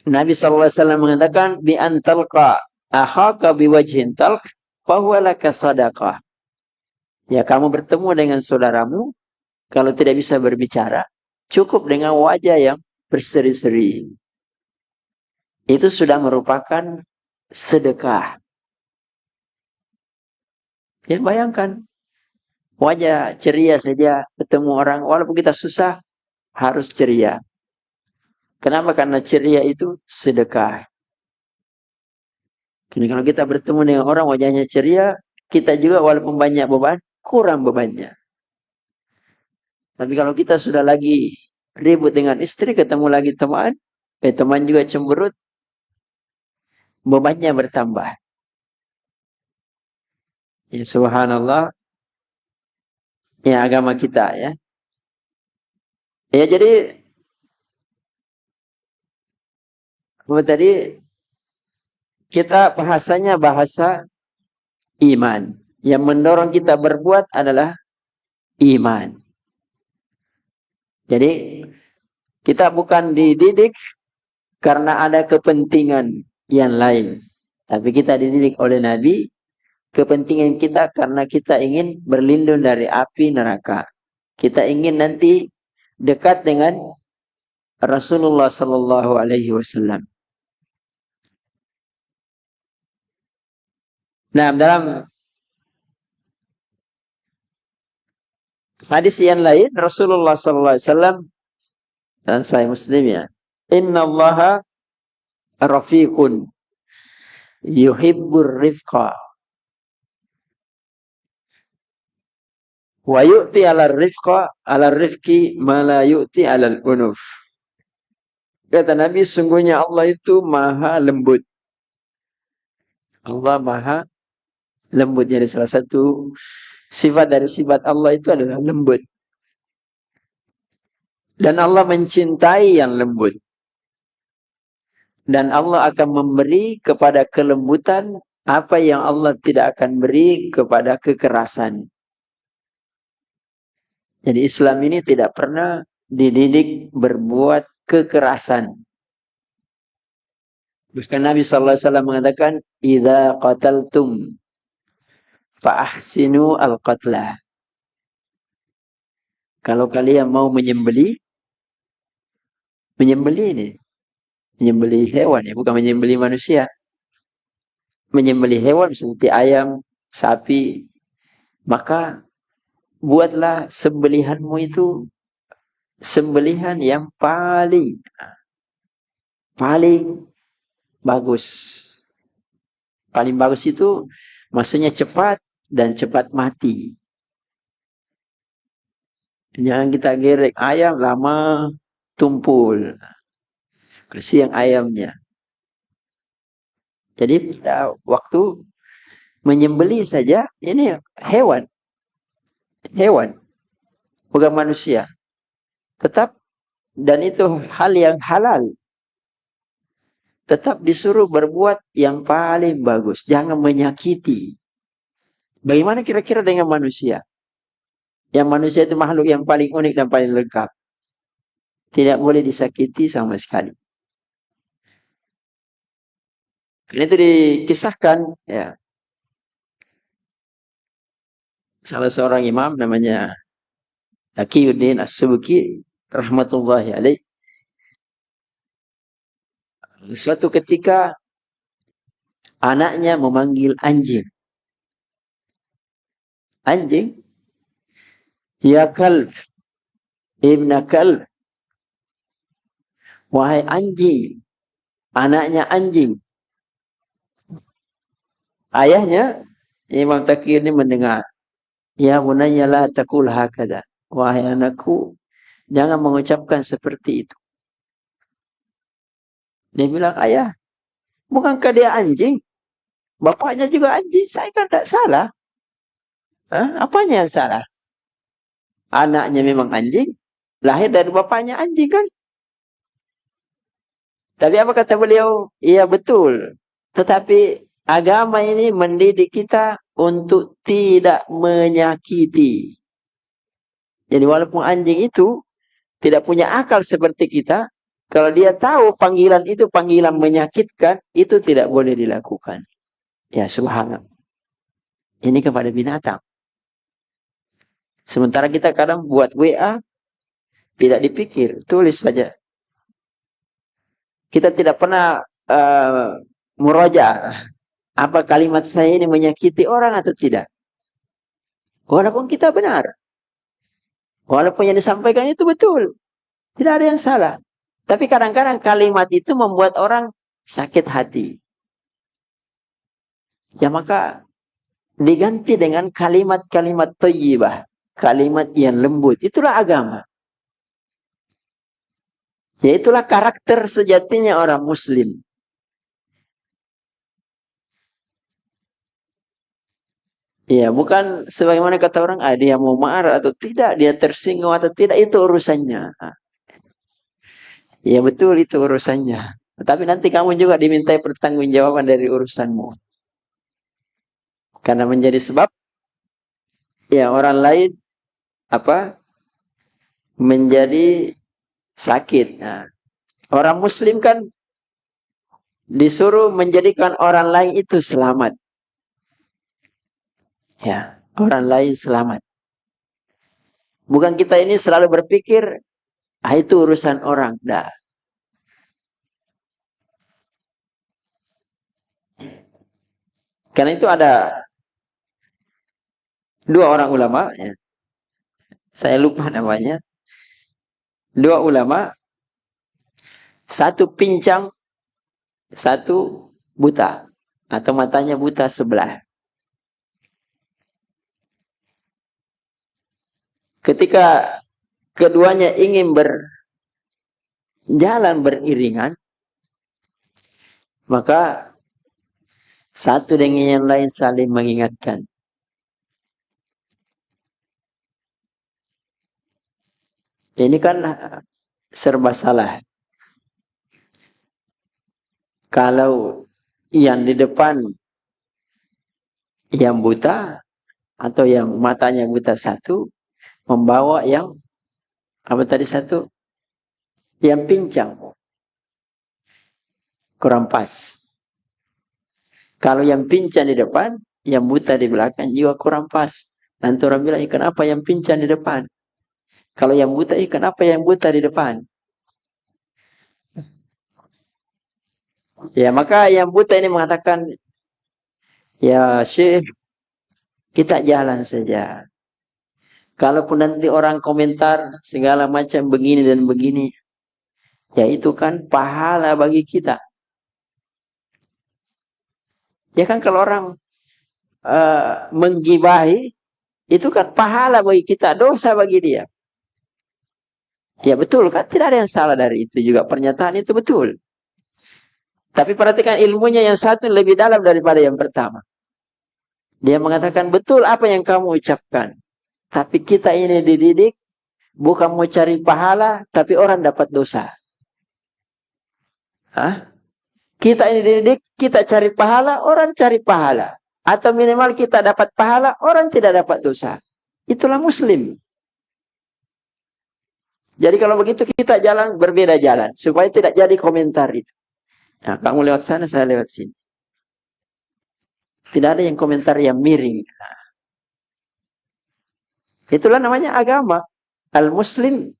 Nabi SAW mengatakan, bi antalqa akhaka biwajhin talq, fahuwa laka sadaqah. Ya kamu bertemu dengan saudaramu, kalau tidak bisa berbicara, cukup dengan wajah yang berseri-seri. Itu sudah merupakan sedekah. Ya bayangkan, wajah ceria saja ketemu orang, walaupun kita susah, harus ceria. Kenapa? Karena ceria itu sedekah. Jadi kalau kita bertemu dengan orang wajahnya ceria, kita juga walaupun banyak beban, kurang bebannya. Tapi kalau kita sudah lagi ribut dengan istri, ketemu lagi teman, teman juga cemberut, bebannya bertambah. Ya subhanallah, ya agama kita ya. Ya jadi, tadi kita bahasanya bahasa iman. Yang mendorong kita berbuat adalah iman. Jadi kita bukan dididik karena ada kepentingan yang lain. Tapi kita dididik oleh Nabi, kepentingan kita karena kita ingin berlindung dari api neraka. Kita ingin nanti dekat dengan Rasulullah Sallallahu Alaihi Wasallam. Nah, dalam hadis yang lain Rasulullah Sallallahu Alaihi Wasallam, dan saya Muslim ya, Inna Allaha rafiqun yuhibbur rifqa Wa yu'ti 'ala rifqi ma la yu'ti 'alal unuf. Kata Nabi, sungguhnya Allah itu maha lembut. Allah maha lembut. Jadi salah satu sifat dari sifat Allah itu adalah lembut. Dan Allah mencintai yang lembut. Dan Allah akan memberi kepada kelembutan apa yang Allah tidak akan beri kepada kekerasan. Jadi Islam ini tidak pernah dididik berbuat kekerasan. Bahkan Nabi SAW mengatakan, "Idza qataltum fa ahsinu al-qatla." Kalau kalian mau menyembelih ini, menyembelih hewan ya, bukan menyembelih manusia. Menyembelih hewan seperti ayam, sapi, maka buatlah sembelihanmu itu sembelihan yang paling bagus. Paling bagus itu maksudnya cepat dan cepat mati. Jangan kita gerek ayam lama tumpul. Kasihan ayamnya. Jadi pada waktu menyembelih saja, ini hewan. Hewan. Bukan manusia. Tetap, dan itu hal yang halal. Tetap disuruh berbuat yang paling bagus. Jangan menyakiti. Bagaimana kira-kira dengan manusia? Yang manusia itu makhluk yang paling unik dan paling lengkap. Tidak boleh disakiti sama sekali. Karena itu dikisahkan, ya, salah seorang imam namanya Taqiyuddin As-Subki rahmatullahi alaih. Suatu ketika anaknya memanggil anjing. Anjing, ya kalb, ibna kalb. Wahai anjing, anaknya anjing. Ayahnya, Imam Taqi ini mendengar. Ya bunayya la taqul hakada. Wahai anakku, jangan mengucapkan seperti itu. Dia bilang, ayah, bukankah dia anjing? Bapaknya juga anjing, saya kan tak salah. Apanya yang salah? Anaknya memang anjing, lahir dari bapaknya anjing kan? Tapi apa kata beliau? Iya betul. Tetapi agama ini mendidik kita untuk tidak menyakiti. Jadi walaupun anjing itu tidak punya akal seperti kita, kalau dia tahu panggilan itu panggilan menyakitkan, itu tidak boleh dilakukan. Ya subhanallah. Ini kepada binatang. Sementara kita kadang buat WA, tidak dipikir, tulis saja. Kita tidak pernah muroja. Apa kalimat saya ini menyakiti orang atau tidak? Walaupun kita benar. Walaupun yang disampaikan itu betul. Tidak ada yang salah. Tapi kadang-kadang kalimat itu membuat orang sakit hati. Ya maka diganti dengan kalimat-kalimat thayyibah. Kalimat yang lembut. Itulah agama. Ya itulah karakter sejatinya orang muslim. Ya, bukan sebagaimana kata orang, dia mau marah atau tidak, dia tersinggung atau tidak, itu urusannya. Ya betul, itu urusannya. Tapi nanti kamu juga dimintai pertanggungjawaban dari urusanmu. Karena menjadi sebab, ya orang lain menjadi sakit. Nah, orang muslim kan disuruh menjadikan orang lain itu selamat. Ya, orang lain selamat. Bukan kita ini selalu berpikir, itu urusan orang. Dah. Karena itu ada dua orang ulama, ya. Saya lupa namanya. Dua ulama, satu pincang, satu buta. Atau matanya buta sebelah. ketika keduanya ingin berjalan beriringan, maka satu dengan yang lain saling mengingatkan. Ini kan serba salah. Kalau yang di depan yang buta atau yang matanya buta satu membawa yang apa tadi satu yang pincang, kurang pas. Kalau yang pincang di depan, yang buta di belakang juga kurang pas. Nanti orang bilang, kenapa yang pincang di depan? Kalau yang buta, kenapa yang buta di depan? Ya, maka yang buta ini mengatakan, ya Syekh, kita jalan saja. Kalaupun nanti orang komentar segala macam begini dan begini, ya itu kan pahala bagi kita. Ya kan kalau orang menggibahi, itu kan pahala bagi kita, dosa bagi dia. Ya betul kan, tidak ada yang salah dari itu juga. Pernyataan itu betul. Tapi perhatikan ilmunya yang satu lebih dalam daripada yang pertama. Dia mengatakan betul apa yang kamu ucapkan. Tapi kita ini dididik bukan mau cari pahala, tapi orang dapat dosa. Hah? Kita ini dididik, kita cari pahala, orang cari pahala. Atau minimal kita dapat pahala, orang tidak dapat dosa. Itulah Muslim. Jadi kalau begitu kita jalan berbeda jalan. Supaya tidak jadi komentar itu. Nah, kamu lewat sana, saya lewat sini. Tidak ada yang komentar yang miring. Itulah namanya agama. Al-Muslim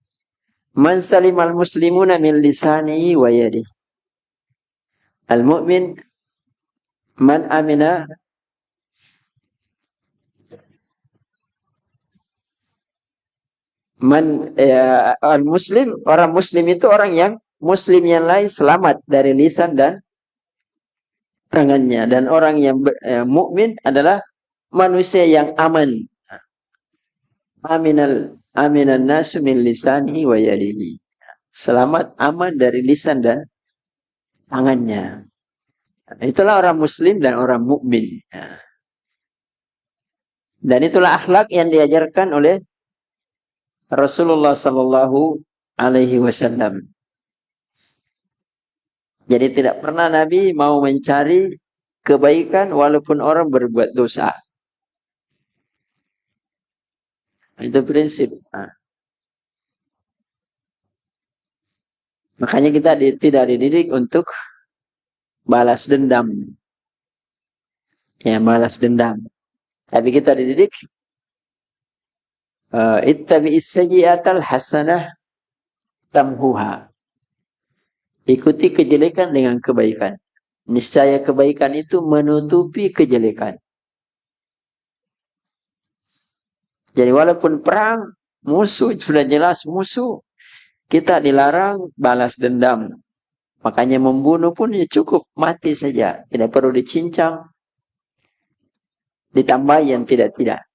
man salim al-muslimuna min lisanihi wa yadihi. Al-mu'min man amina al-muslim, orang muslim itu orang yang muslim yang lain selamat dari lisan dan tangannya, dan orang yang mukmin adalah manusia yang aman. Aminan nasu min lisanihi wa yadihi. Selamat aman dari lisan dan tangannya. Itulah orang muslim dan orang mukmin. Dan itulah akhlak yang diajarkan oleh Rasulullah sallallahu alaihi wasallam. Jadi tidak pernah Nabi mau mencari kebaikan walaupun orang berbuat dosa. Itu prinsip. Makanya kita tidak dididik untuk balas dendam. Ya, balas dendam. Tapi kita dididik ittabi'is sayyi'atal hasanah tamhuha. Ikuti kejelekan dengan kebaikan. Niscaya kebaikan itu menutupi kejelekan. Jadi walaupun perang, musuh, sudah jelas musuh, kita dilarang balas dendam. Makanya membunuh pun ya cukup mati saja. Tidak perlu dicincang, ditambah yang tidak-tidak.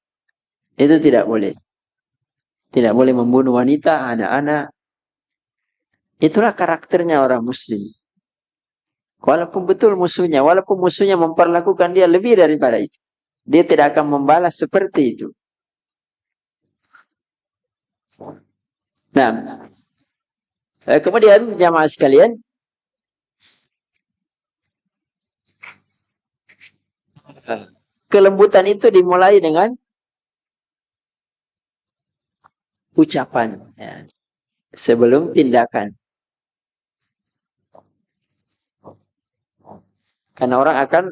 Itu tidak boleh. Tidak boleh membunuh wanita, anak-anak. Itulah karakternya orang muslim. Walaupun betul musuhnya, walaupun musuhnya memperlakukan dia lebih daripada itu, dia tidak akan membalas seperti itu. Nah, kemudian jamaah sekalian, kelembutan itu dimulai dengan ucapan, ya, sebelum tindakan. Karena orang akan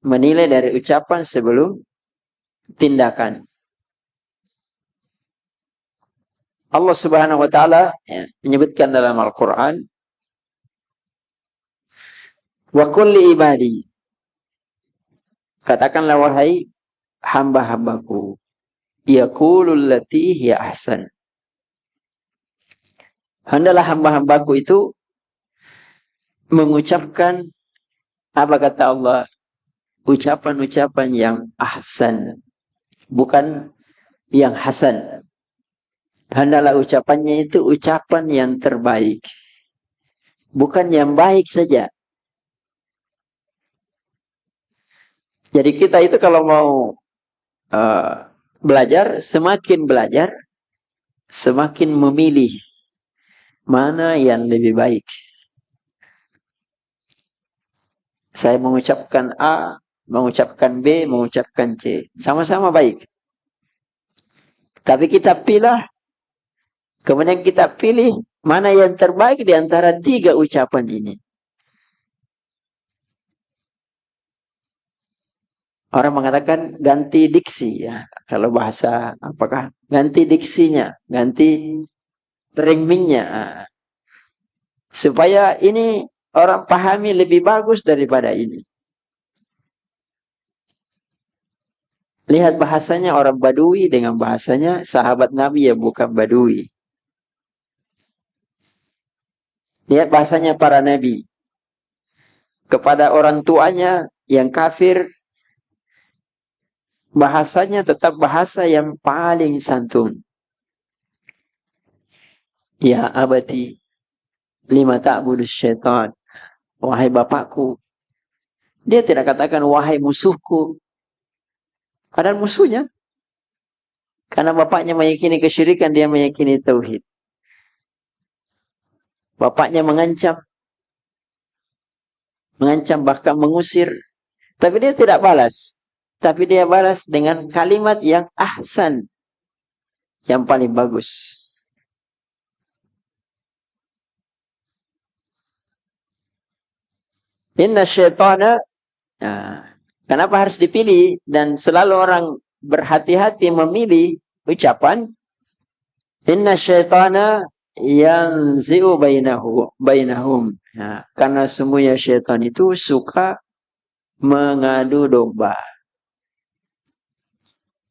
menilai dari ucapan sebelum tindakan. Allah Subhanahu wa taala menyebutkan dalam Al-Qur'an, wa qul li ibadi, katakanlah wahai hamba-hambaku, yaqulul lati hiya ahsan. Hendaklah hamba-hambaku itu mengucapkan, apa kata Allah, ucapan-ucapan yang ahsan, bukan yang hasan. Hendaklah ucapannya itu ucapan yang terbaik. Bukan yang baik saja. Jadi kita itu kalau mau belajar, semakin memilih mana yang lebih baik. Saya mengucapkan A, mengucapkan B, mengucapkan C. Sama-sama baik. Tapi kita kemudian kita pilih mana yang terbaik di antara 3 ucapan ini. Orang mengatakan ganti diksi ya. Kalau bahasa apakah ganti diksinya, ganti framingnya. Supaya ini orang pahami lebih bagus daripada ini. Lihat bahasanya orang Badui dengan bahasanya sahabat Nabi yang bukan Badui. Lihat bahasanya para Nabi. Kepada orang tuanya yang kafir, bahasanya tetap bahasa yang paling santun. Ya abati, lima ta'budus syaitan. Wahai bapakku. Dia tidak katakan wahai musuhku. Padahal musuhnya. Karena bapaknya meyakini kesyirikan, dia meyakini tauhid. Bapaknya mengancam bahkan mengusir. Tapi dia tidak balas. Tapi dia balas dengan kalimat yang ahsan. Yang paling bagus. Inna syaitana. Kenapa harus dipilih? Dan selalu orang berhati-hati memilih ucapan. Inna syaitana yanzi'u bainahum. Karena semuanya syaitan itu suka mengadu domba.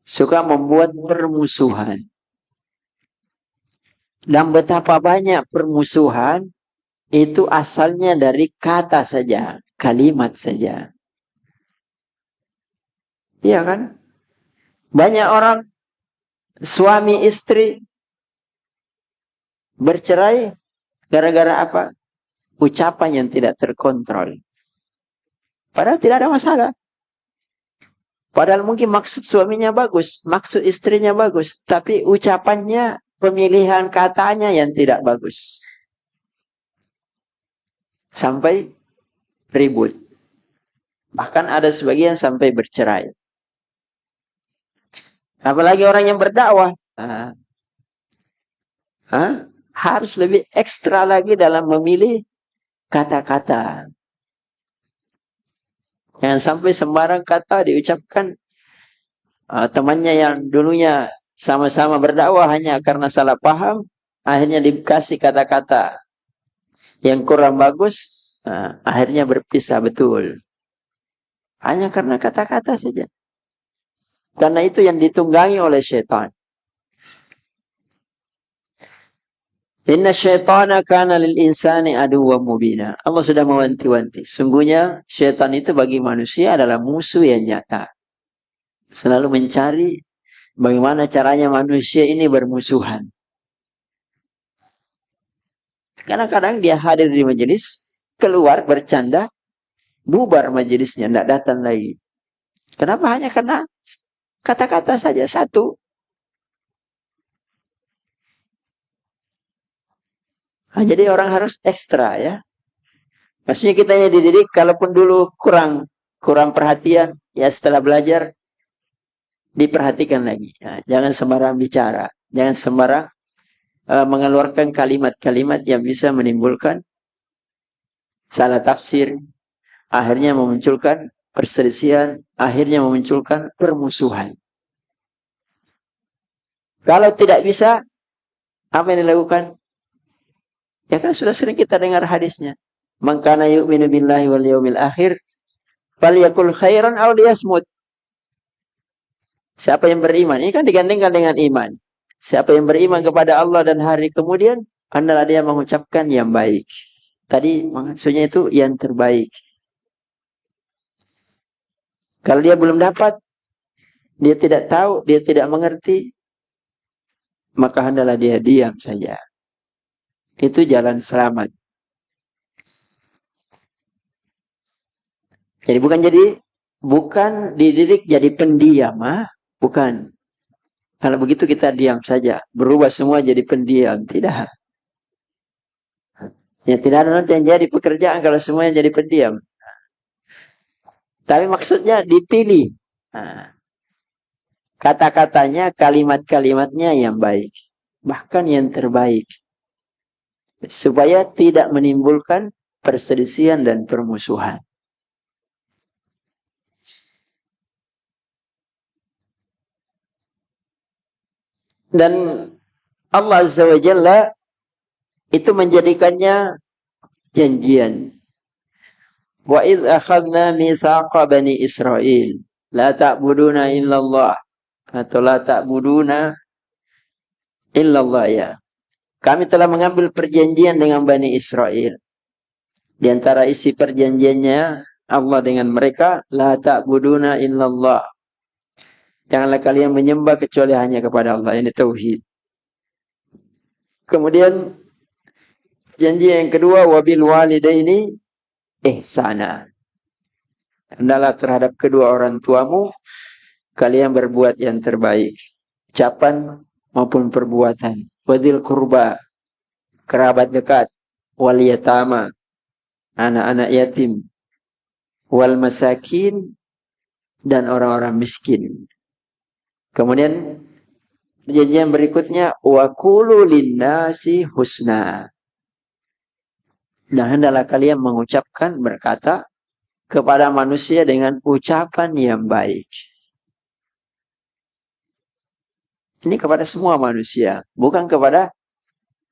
Suka membuat permusuhan. Dan betapa banyak permusuhan itu asalnya dari kata saja, kalimat saja. Iya kan? Banyak orang suami istri bercerai gara-gara apa? Ucapan yang tidak terkontrol. Padahal tidak ada masalah. Padahal mungkin maksud suaminya bagus, maksud istrinya bagus, tapi ucapannya, pemilihan katanya yang tidak bagus. Sampai ribut. Bahkan ada sebagian sampai bercerai. Apalagi orang yang berdakwah. Harus lebih ekstra lagi dalam memilih kata-kata. Jangan sampai sembarang kata diucapkan temannya yang dulunya sama-sama berdakwah hanya karena salah paham, akhirnya dikasih kata-kata yang kurang bagus, akhirnya berpisah betul. Hanya karena kata-kata saja. Karena itu yang ditunggangi oleh syaitan. Inna syaitana kana lil insani aduwwan mubina. Allah sudah mewanti-wanti. Sungguhnya syaitan itu bagi manusia adalah musuh yang nyata. Selalu mencari bagaimana caranya manusia ini bermusuhan. Karena kadang dia hadir di majelis, keluar bercanda, bubar majelisnya, tidak datang lagi. Kenapa? Hanya karena kata-kata saja satu. Jadi orang harus ekstra ya. Maksudnya kita ini dididik, kalaupun dulu kurang perhatian, ya setelah belajar diperhatikan lagi. Jangan sembarang bicara, jangan sembarang mengeluarkan kalimat-kalimat yang bisa menimbulkan salah tafsir, akhirnya memunculkan perselisihan, akhirnya memunculkan permusuhan. Kalau tidak bisa, apa yang dilakukan? Ya kan sudah sering kita dengar hadisnya. Man kana yu'minu billahi wal yawmil akhir falyakul khairan aw liyasmut. Siapa yang beriman, ini kan digandingkan dengan iman. Siapa yang beriman kepada Allah dan hari kemudian, adalah dia mengucapkan yang baik. Tadi maksudnya itu yang terbaik. Kalau dia belum dapat, dia tidak tahu, dia tidak mengerti, maka hendaklah dia diam saja. Itu jalan selamat. Jadi bukan dididik jadi pendiam, bukan. Kalau begitu kita diam saja, berubah semua jadi pendiam, tidak. Ya tidak ada nanti yang jadi pekerjaan kalau semuanya jadi pendiam. Tapi maksudnya dipilih. Kata-katanya, kalimat-kalimatnya yang baik. Bahkan yang terbaik. Supaya tidak menimbulkan perselisihan dan permusuhan. Dan Allah Azza wa Jalla itu menjadikannya janjian. Wa idh akhadna mitsaqa bani Israil la ta'buduna illallah atau la ta'buduna illallah ya. Kami telah mengambil perjanjian dengan Bani Israel. Di antara isi perjanjiannya Allah dengan mereka, la ta'buduna illallah. Janganlah kalian menyembah kecuali hanya kepada Allah. Ini tauhid. Kemudian janji yang kedua, wabil walidaini ihsana. Hendaklah terhadap kedua orang tuamu kalian berbuat yang terbaik, ucapan maupun perbuatan. Wadil kurba, kerabat dekat, wal yatama, anak-anak yatim, wal masakin, dan orang-orang miskin. Kemudian perjanjian berikutnya, wa qulu linnasi husna. Dan hendaklah kalian mengucapkan, berkata kepada manusia dengan ucapan yang baik. Ini kepada semua manusia, bukan kepada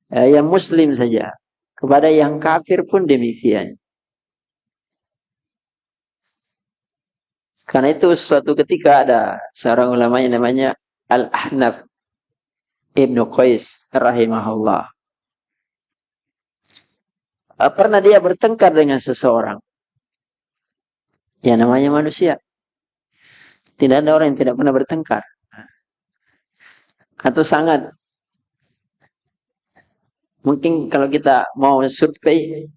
yang muslim saja. Kepada yang kafir pun demikian. Karena itu suatu ketika ada seorang ulama yang namanya Al-Ahnaf Ibnu Qais rahimahullah. Pernah dia bertengkar dengan seseorang. Ya namanya manusia. Tidak ada orang yang tidak pernah bertengkar. Atau sangat. Mungkin kalau kita mau survei,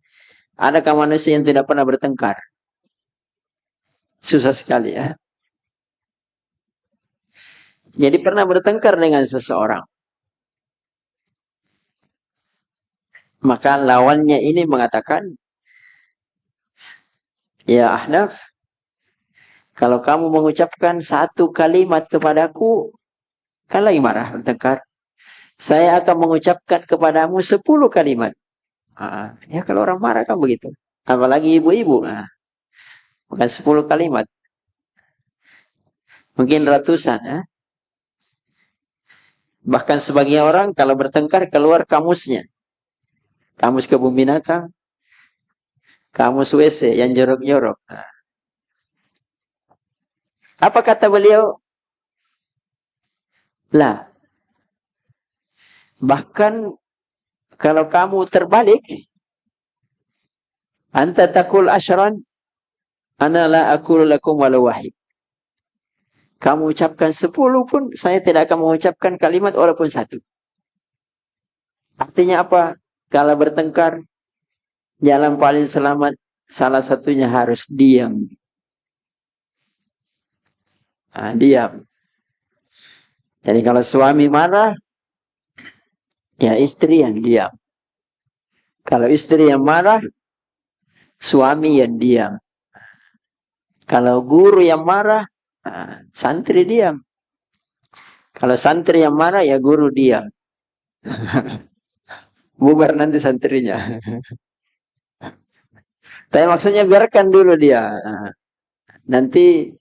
adakah manusia yang tidak pernah bertengkar? Susah sekali ya. Jadi pernah bertengkar dengan seseorang. Maka lawannya ini mengatakan, ya Ahnaf, kalau kamu mengucapkan satu kalimat kepadaku, kan lagi marah bertengkar. Saya akan mengucapkan kepadamu 10 kalimat. Ya kalau orang marah kan begitu. Apalagi ibu-ibu. Bukan 10 kalimat. Mungkin ratusan. Bahkan sebagian orang kalau bertengkar keluar kamusnya. Kamus kebun binatang. Kamus WC yang jorok-jorok. Apa kata beliau? Lah. Bahkan kalau kamu terbalik, anta takul asyran, ana la akul lakum walau wahid. Kamu ucapkan 10 pun, saya tidak akan mengucapkan kalimat walaupun satu. Artinya apa? Kalau bertengkar, jalan paling selamat, salah satunya harus diam. Diam. Jadi kalau suami marah, ya istri yang diam. Kalau istri yang marah, suami yang diam. Kalau guru yang marah, santri diam. Kalau santri yang marah, ya guru diam. Bubar nanti santrinya. Tapi maksudnya biarkan dulu dia. Nanti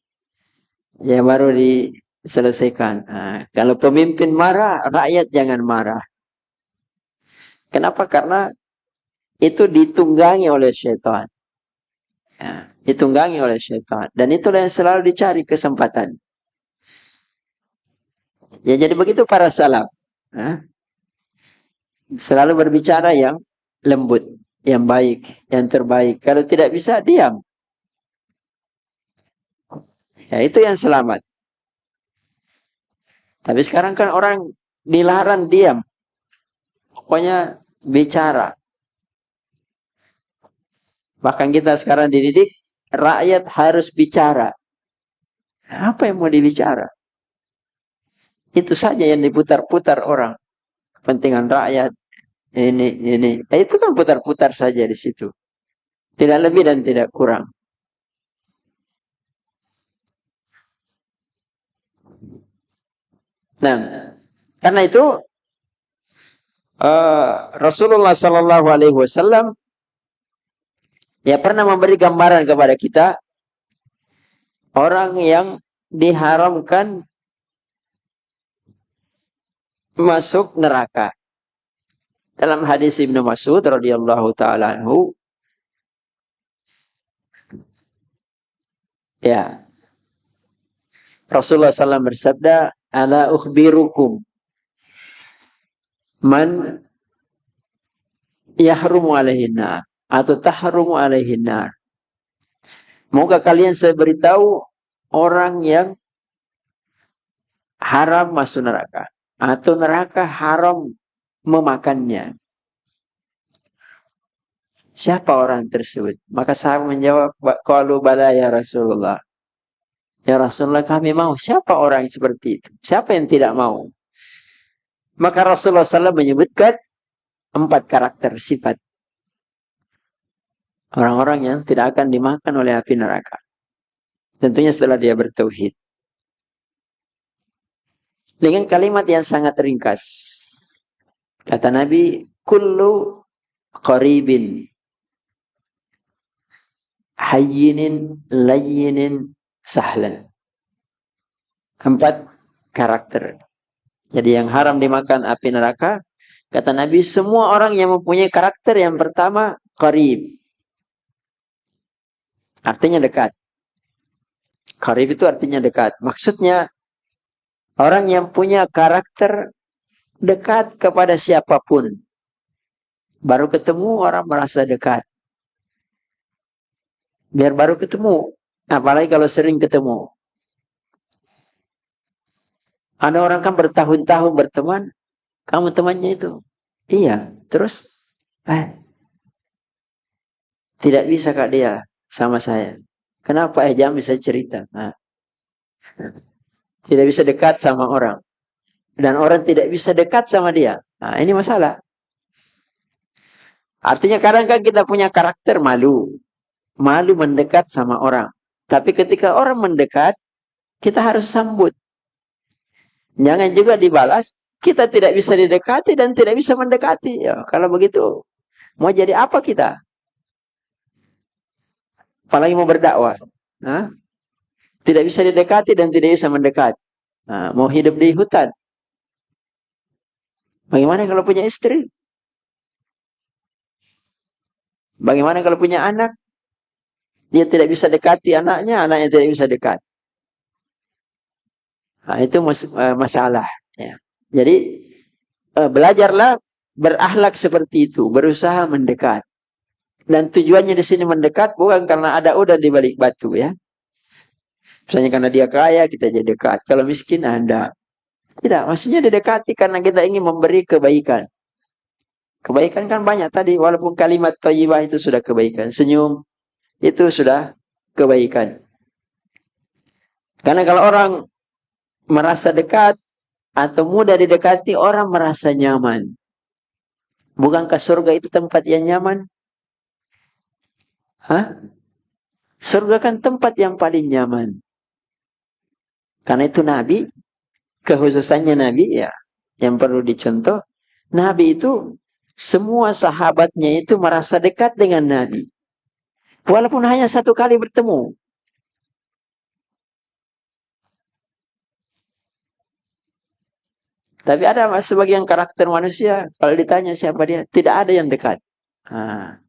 ya baru diselesaikan. Kalau pemimpin marah, rakyat jangan marah. Kenapa? Karena itu ditunggangi oleh syaitan. Ditunggangi oleh syaitan. Dan itulah yang selalu dicari kesempatan. Ya jadi begitu para salaf. Selalu berbicara yang lembut, yang baik, yang terbaik. Kalau tidak bisa, diam. Ya itu yang selamat. Tapi sekarang kan orang dilarang diam. Pokoknya bicara. Bahkan kita sekarang dididik, rakyat harus bicara. Apa yang mau dibicara? Itu saja yang diputar-putar orang. Kepentingan rakyat, ini. Itu kan putar-putar saja di situ. Tidak lebih dan tidak kurang. Nah, karena itu Rasulullah Sallallahu Alaihi Wasallam ya pernah memberi gambaran kepada kita orang yang diharamkan masuk neraka. Dalam hadis Ibnu Mas'ud radhiyallahu taala anhu, ya, Rasulullah SAW bersabda, "Ala ukhbirukum man yahrumu alaihin nar atau tahrumu alaihin nar." Maukah kalian saya beritahu orang yang haram masuk neraka atau neraka haram memakannya? Siapa orang tersebut? Maka sahabat menjawab, qalu bala ya Rasulullah. Ya Rasulullah, kami mau. Siapa orang seperti itu? Siapa yang tidak mau? Maka Rasulullah SAW menyebutkan 4 karakter sifat orang-orang yang tidak akan dimakan oleh api neraka. Tentunya setelah dia bertauhid. Dengan kalimat yang sangat ringkas. Kata Nabi, kullu qaribin hayyinin layyinin sahlan. 4 karakter. Jadi yang haram dimakan api neraka, kata Nabi, semua orang yang mempunyai karakter yang pertama, qarib. Artinya dekat. Qarib itu artinya dekat. Maksudnya, orang yang punya karakter dekat kepada siapapun. Baru ketemu orang merasa dekat. Biar baru ketemu. Apalagi kalau sering ketemu. Ada orang kan bertahun-tahun berteman. Kamu temannya itu. Iya. Terus? Tidak bisa Kak dia sama saya. Kenapa? Jangan bisa cerita. Nah. Tidak bisa dekat sama orang. Dan orang tidak bisa dekat sama dia. Nah, ini masalah. Artinya kadang kan kita punya karakter malu. Malu mendekat sama orang. Tapi ketika orang mendekat, kita harus sambut. Jangan juga dibalas, kita tidak bisa didekati dan tidak bisa mendekati. Ya, kalau begitu, mau jadi apa kita? Apalagi mau berdakwah. Hah? Tidak bisa didekati dan tidak bisa mendekat. Nah, mau hidup di hutan. Bagaimana kalau punya istri? Bagaimana kalau punya anak? Dia tidak bisa dekati anaknya, anaknya tidak bisa dekat. Nah, itu masalah. Ya. Jadi, belajarlah berakhlak seperti itu. Berusaha mendekat. Dan tujuannya di sini mendekat bukan karena ada udang di balik batu ya. Misalnya karena dia kaya, kita jadi dekat. Kalau miskin, Anda. Tidak, maksudnya didekati karena kita ingin memberi kebaikan. Kebaikan kan banyak tadi, walaupun kalimat thayyibah itu sudah kebaikan. Senyum, itu sudah kebaikan. Karena kalau orang merasa dekat, atau mudah didekati, orang merasa nyaman. Bukankah surga itu tempat yang nyaman? Hah? Surga kan tempat yang paling nyaman. Karena itu Nabi, kekhususannya Nabi ya, yang perlu dicontoh, Nabi itu semua sahabatnya itu merasa dekat dengan Nabi. Walaupun hanya 1 kali bertemu. Tapi ada sebagian karakter manusia, kalau ditanya siapa dia, tidak ada yang dekat. Nah,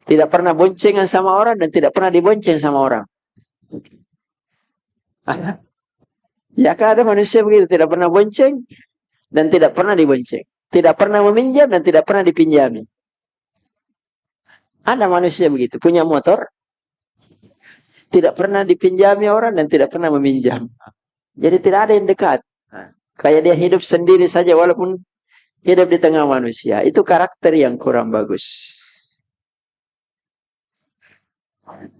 tidak pernah boncengan sama orang dan tidak pernah dibonceng sama orang. Ya kan ada manusia begitu, tidak pernah bonceng dan tidak pernah dibonceng. Tidak pernah meminjam dan tidak pernah dipinjami. Ada manusia begitu, punya motor, tidak pernah dipinjami orang dan tidak pernah meminjam. Jadi tidak ada yang dekat. Kayak dia hidup sendiri saja walaupun hidup di tengah manusia. Itu karakter yang kurang bagus.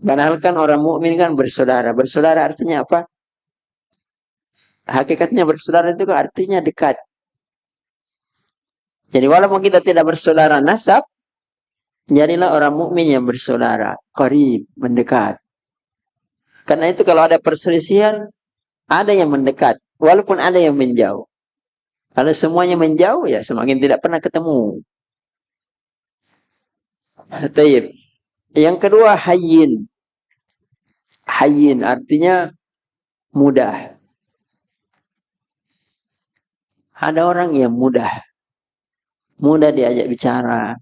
Padahal kan orang mukmin kan bersaudara. Bersaudara artinya apa? Hakikatnya bersaudara itu artinya dekat. Jadi walaupun kita tidak bersaudara nasab, jadilah orang mukmin yang bersaudara, qarib, mendekat. Karena itu kalau ada perselisihan, ada yang mendekat, walaupun ada yang menjauh. Kalau semuanya menjauh, ya semakin tidak pernah ketemu. Taib. Yang kedua, hayyin. Hayyin artinya mudah. Ada orang yang mudah. Mudah diajak bicara.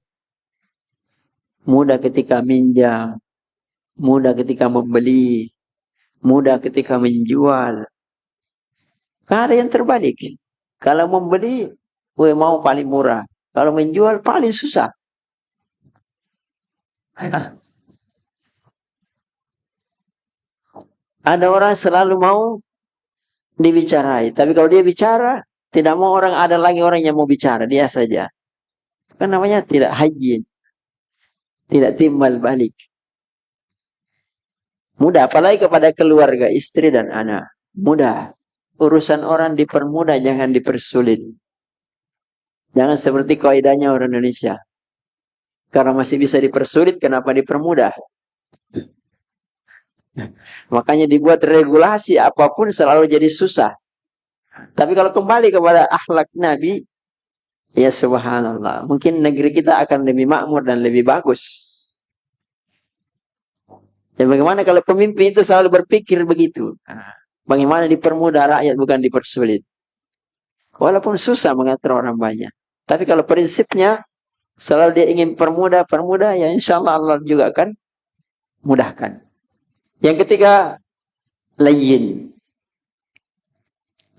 Mudah ketika minjam. Mudah ketika membeli. Mudah ketika menjual. Kan ada yang terbalik. Kalau membeli, mau paling murah. Kalau menjual, paling susah. Ada orang selalu mau dibicarai. Tapi kalau dia bicara, tidak mau orang, ada lagi orang yang mau bicara. Dia saja. Kan namanya tidak hayyin. Tidak timbal balik. Mudah. Apalagi kepada keluarga, istri dan anak. Mudah. Urusan orang dipermudah, jangan dipersulit. Jangan seperti kaidahnya orang Indonesia. Karena masih bisa dipersulit, kenapa dipermudah? Makanya dibuat regulasi apapun selalu jadi susah. Tapi kalau kembali kepada akhlak Nabi, ya subhanallah, mungkin negeri kita akan lebih makmur dan lebih bagus. Dan bagaimana kalau pemimpin itu selalu berpikir begitu? Bagaimana dipermudah rakyat bukan dipersulit? Walaupun susah mengatur orang banyak. Tapi kalau prinsipnya selalu dia ingin permudah, ya insya Allah juga akan mudahkan. Yang ketiga, layyin.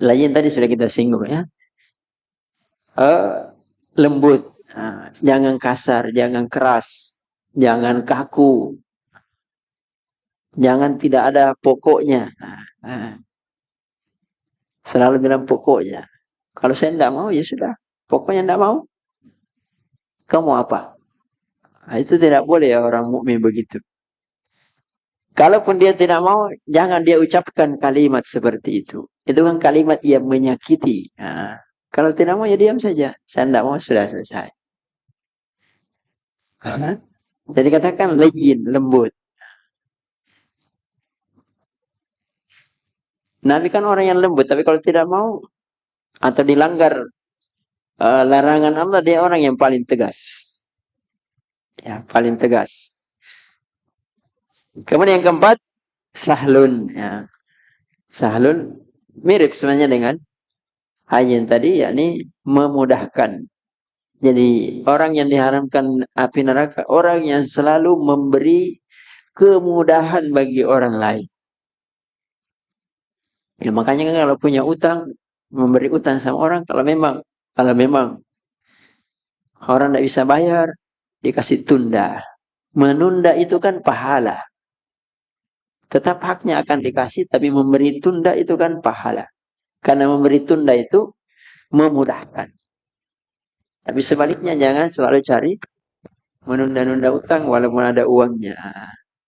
Layyin tadi sudah kita singgung ya. Lembut. Jangan kasar, jangan keras, jangan kaku. Jangan tidak ada pokoknya. Selalu bilang pokoknya. Kalau saya tidak mau, ya sudah. Pokoknya tidak mau. Kamu apa? Itu tidak boleh ya orang mukmin begitu. Kalaupun dia tidak mau, jangan dia ucapkan kalimat seperti itu. Itu kan kalimat yang menyakiti. Kalau tidak mau, ya diam saja. Saya tidak mau, sudah selesai. Jadi katakan layyin, lembut. Nabi kan orang yang lembut, tapi kalau tidak mau atau dilanggar larangan Allah, dia orang yang paling tegas. Ya, paling tegas. Kemudian yang keempat, sahlun. Ya. Sahlun mirip sebenarnya dengan hayyin tadi, yakni memudahkan. Jadi orang yang diharamkan api neraka, orang yang selalu memberi kemudahan bagi orang lain. Ya makanya kan kalau punya utang, memberi utang sama orang, kalau memang orang tidak bisa bayar, dikasih tunda. Menunda itu kan pahala. Tetap haknya akan dikasih, tapi memberi tunda itu kan pahala. Karena memberi tunda itu memudahkan. Tapi sebaliknya jangan selalu cari menunda-nunda utang walaupun ada uangnya.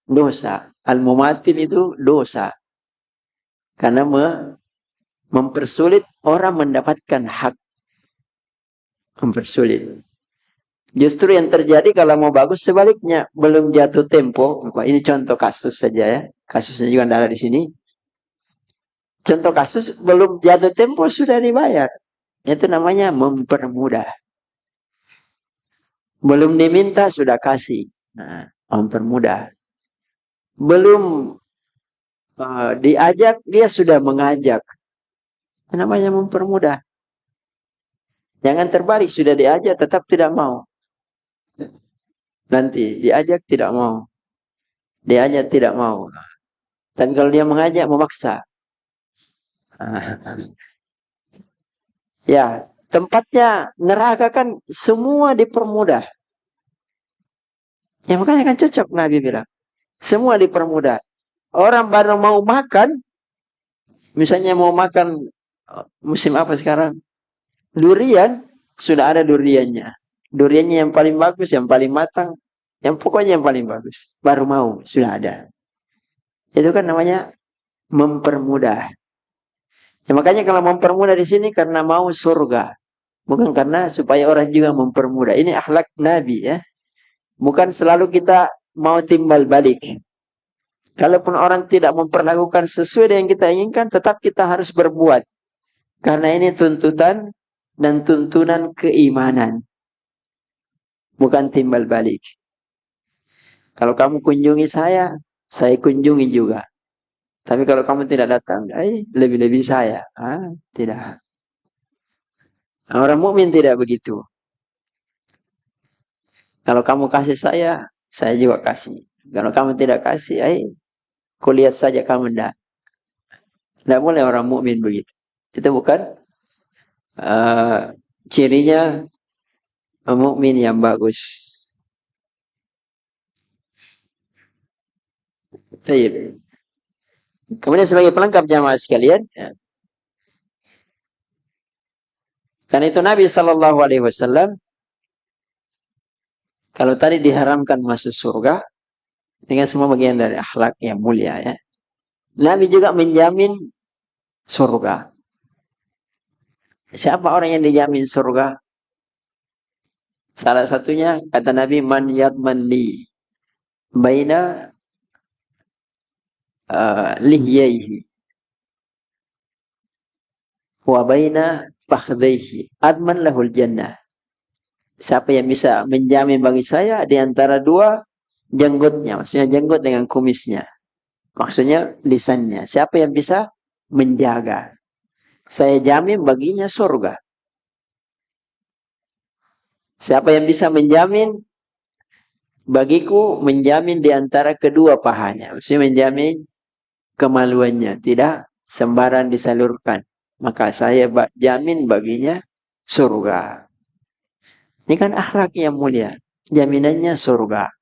Dosa. Al-mumatil itu dosa. Karena mempersulit orang mendapatkan hak. Mempersulit. Justru yang terjadi kalau mau bagus sebaliknya. Belum jatuh tempo. Ini contoh kasus saja ya. Kasusnya juga ada di sini. Contoh kasus belum jatuh tempo sudah dibayar. Itu namanya mempermudah. Belum diminta sudah kasih. Mempermudah. Belum diajak dia sudah mengajak. Itu namanya mempermudah. Jangan terbalik, sudah diajak tetap tidak mau. Nanti diajak tidak mau. Diajak tidak mau. Tapi kalau dia mengajak memaksa. Ya, tempatnya neraka kan semua dipermudah. Ya makanya kan cocok Nabi bilang. Semua dipermudah. Orang baru mau makan, misalnya mau makan Musim apa sekarang? Durian, sudah ada duriannya. Duriannya yang paling bagus, yang paling matang, yang pokoknya yang paling bagus. Baru mau, sudah ada. Itu kan namanya mempermudah. Ya, makanya kalau mempermudah di sini karena mau surga. Bukan karena supaya orang juga mempermudah. Ini akhlak Nabi ya. Bukan selalu kita mau timbal balik. Kalaupun orang tidak memperlakukan sesuai dengan kita inginkan, tetap kita harus berbuat. Karena ini tuntutan dan tuntunan keimanan. Bukan timbal balik. Kalau kamu kunjungi saya kunjungi juga. Tapi kalau kamu tidak datang, lebih-lebih saya. Tidak. Orang mukmin tidak begitu. Kalau kamu kasih saya juga kasih. Kalau kamu tidak kasih, kulihat saja kamu tidak. Tidak boleh orang mukmin begitu. Itu bukan cirinya mukmin yang bagus. Baik. Kemudian sebagai pelengkap jamaah sekalian, ya. Karena itu Nabi Shallallahu Alaihi Wasallam kalau tadi diharamkan masuk surga, dengan semua bagian dari akhlak yang mulia ya. Nabi juga menjamin surga. Siapa orang yang dijamin surga? Salah satunya kata Nabi man yadman li baina lihyaihi wa baina fakhdaihi adman lahul jannah. Siapa yang bisa menjamin bagi saya di antara dua jenggotnya, maksudnya jenggot dengan kumisnya. Maksudnya lisannya. Siapa yang bisa menjaga? Saya jamin baginya surga. Siapa yang bisa menjamin bagiku menjamin di antara kedua pahanya. Maksudnya menjamin kemaluannya. Tidak sembarang disalurkan. Maka saya jamin baginya surga. Ini kan akhlak yang mulia. Jaminannya surga.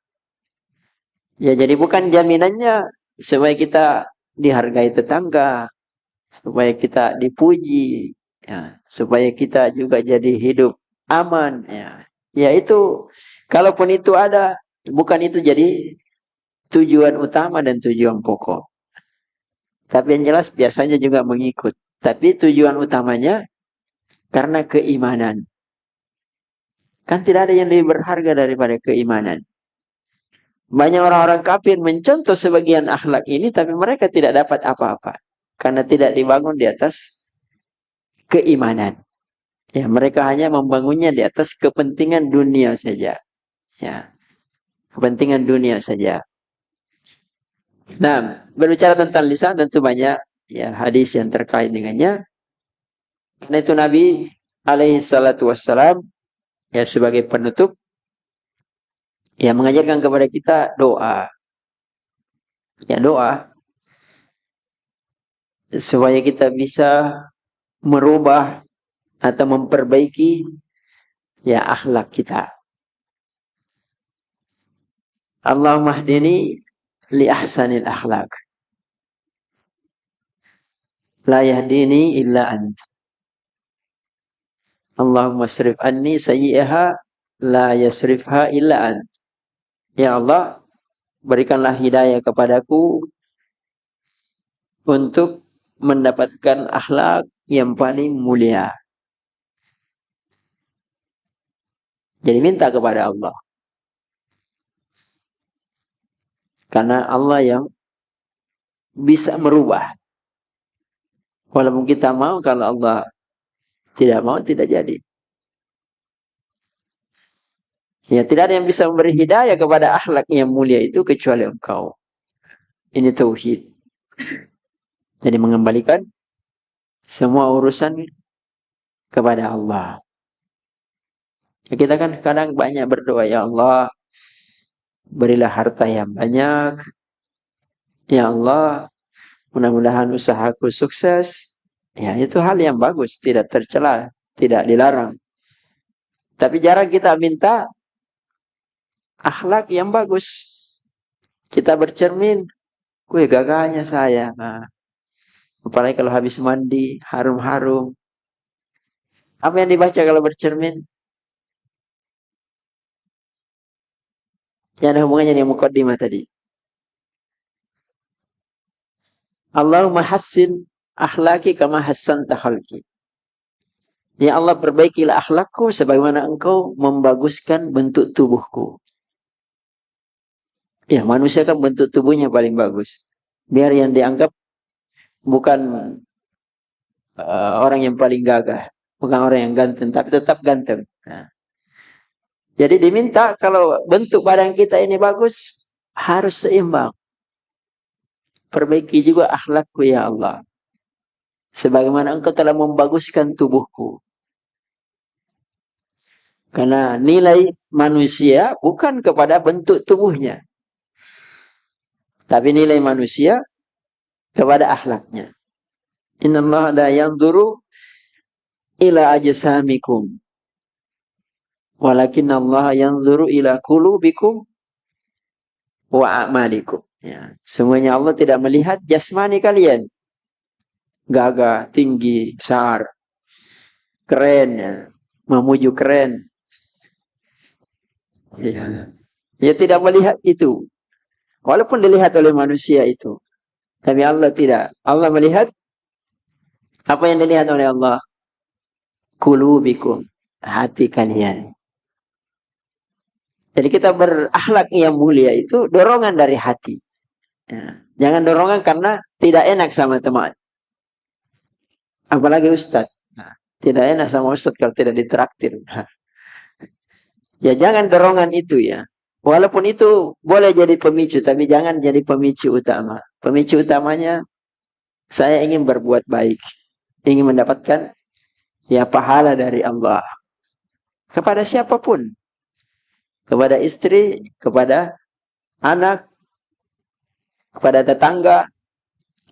Ya jadi bukan jaminannya supaya kita dihargai tetangga. Supaya kita dipuji. Ya, supaya kita juga jadi hidup aman. Ya itu. Kalaupun itu ada. Bukan itu jadi tujuan utama dan tujuan pokok. Tapi yang jelas biasanya juga mengikut. Tapi tujuan utamanya karena keimanan. Kan tidak ada yang lebih berharga daripada keimanan. Banyak orang-orang kafir mencontoh sebagian akhlak ini, tapi mereka tidak dapat apa-apa. Karena tidak dibangun di atas keimanan. Ya, mereka hanya membangunnya di atas kepentingan dunia saja. Ya, kepentingan dunia saja. Nah, berbicara tentang lisan tentu banyak ya hadis yang terkait dengannya. Karena itu Nabi alaihi salatu wassalam ya sebagai penutup ya mengajarkan kepada kita doa. Ya doa supaya kita bisa merubah atau memperbaiki ya akhlak kita. Allahumma hdini li ahsanil akhlak. La yahdini illa ant. Allahumma srif anni sayyi'aha la yasrifha illa ant. Ya Allah, berikanlah hidayah kepadaku untuk mendapatkan akhlak yang paling mulia. Jadi minta kepada Allah. Karena Allah yang bisa merubah. Walaupun kita mau, kalau Allah tidak mau, tidak jadi. Ya, tidak ada yang bisa memberi hidayah kepada akhlak yang mulia itu kecuali engkau. Ini tauhid. Jadi mengembalikan semua urusan kepada Allah. Ya, kita kan kadang banyak berdoa, ya Allah, berilah harta yang banyak. Ya Allah, mudah-mudahan usahaku sukses. Ya, itu hal yang bagus, tidak tercela, tidak dilarang. Tapi jarang kita minta akhlak yang bagus. Kita bercermin, gagahnya saya. Nah, Apalagi kalau habis mandi, harum-harum. Apa yang dibaca kalau bercermin? Yang ada hubungannya dengan mukaddimah tadi. Allahumma hassin akhlaki kama hassanta khalqi. Ya Allah, perbaikilah akhlakku sebagaimana engkau membaguskan bentuk tubuhku. Ya, manusia kan bentuk tubuhnya paling bagus. Biar yang dianggap bukan orang yang paling gagah, bukan orang yang ganteng, tapi tetap ganteng. Nah, jadi diminta kalau bentuk badan kita ini bagus, harus seimbang. Perbaiki juga akhlakku ya Allah. Sebagaimana engkau telah membaguskan tubuhku. Karena nilai manusia bukan kepada bentuk tubuhnya. Tapi nilai manusia kepada akhlaknya. Innallaha la yanzuru ila ajsamikum. Walakin Allah yanzuru ila qulubikum wa a'malikum. Ya, semuanya Allah tidak melihat jasmani kalian. Gagah, tinggi, besar, keren, ya. Memuju keren. Ya. Dia tidak melihat itu. Walaupun dilihat oleh manusia itu. Tapi Allah tidak. Allah melihat apa yang dilihat oleh Allah. Qulubikum. Hati kalian. Jadi kita berakhlak yang mulia itu dorongan dari hati. Ya. Jangan dorongan karena tidak enak sama teman. Apalagi ustaz. Nah, tidak enak sama ustaz kalau tidak ditraktir. Nah. Ya jangan dorongan itu ya. Walaupun itu boleh jadi pemicu, tapi jangan jadi pemicu utama. Pemicu utamanya, saya ingin berbuat baik. Ingin mendapatkan ya pahala dari Allah. Kepada siapapun. Kepada istri, kepada anak, kepada tetangga,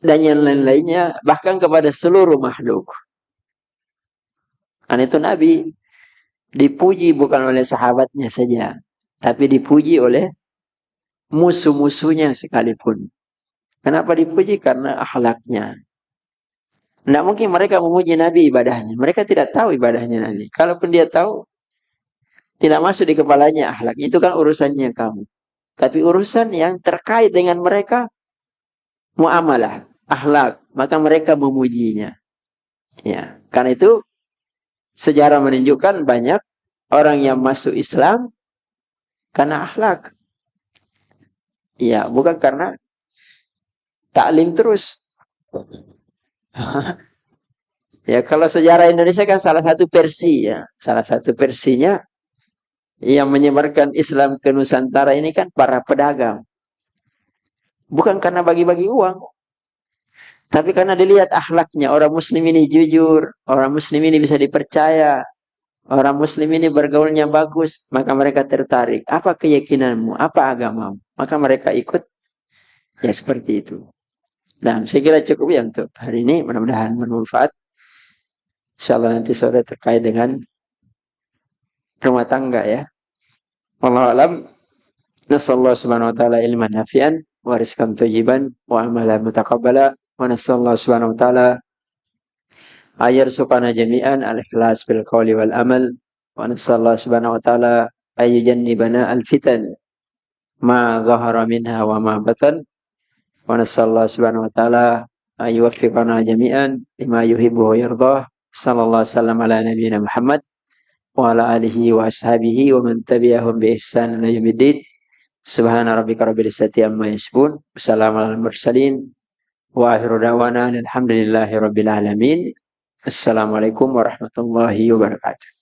dan yang lain-lainnya, bahkan kepada seluruh makhluk. Karena itu Nabi dipuji bukan oleh sahabatnya saja, tapi dipuji oleh musuh-musuhnya sekalipun. Kenapa dipuji? Karena akhlaknya. Tidak mungkin mereka memuji Nabi ibadahnya. Mereka tidak tahu ibadahnya Nabi. Kalaupun dia tahu, tidak masuk di kepalanya akhlak. Itu kan urusannya kamu. Tapi urusan yang terkait dengan mereka, muamalah, akhlak. Maka mereka memujinya. Ya, karena itu sejarah menunjukkan banyak orang yang masuk Islam karena akhlak. Ya, bukan karena taklim terus. Ya, kalau sejarah Indonesia kan salah satu versi ya. Salah satu versinya yang menyebarkan Islam ke Nusantara ini kan para pedagang. Bukan karena bagi-bagi uang. Tapi karena dilihat akhlaknya. Orang muslim ini jujur. Orang muslim ini bisa dipercaya. Orang muslim ini bergaulnya bagus. Maka mereka tertarik. Apa keyakinanmu? Apa agamamu? Maka mereka ikut. Ya seperti itu. Nah, saya kira cukup ya untuk hari ini. Mudah-mudahan bermanfaat. InsyaAllah nanti sore terkait dengan rumah tangga ya. Wallahu a'lam. Nasallahu subhanahu wa ta'ala ilman nafi'an wa rizqan thayyiban wa amalan mutaqabbala wa nasallahu subhanahu wa ta'ala ayarzuqana jami'an al-ikhlas bil qawli wal amal wa nasallahu subhanahu wa ta'ala ayyujannibana al-fitan ma dhahara minha wa ma batan wa nasallahu subhanahu wa ta'ala ayyuwaffiqana jami'an lima yuhibbu wa yardah. Sallallahu alaihi wasallam ala nabiyyina Muhammad wa ala alihi wa ashabihi wa man tabi'ahum bi ihsan ila yaumiddin. Subhana rabbika rabbil izzati amma yasifun. Wassalamu alal mursalin. Wa akhiru da'wana alhamdulillahi rabbil alamin. Assalamualaikum warahmatullahi wabarakatuh.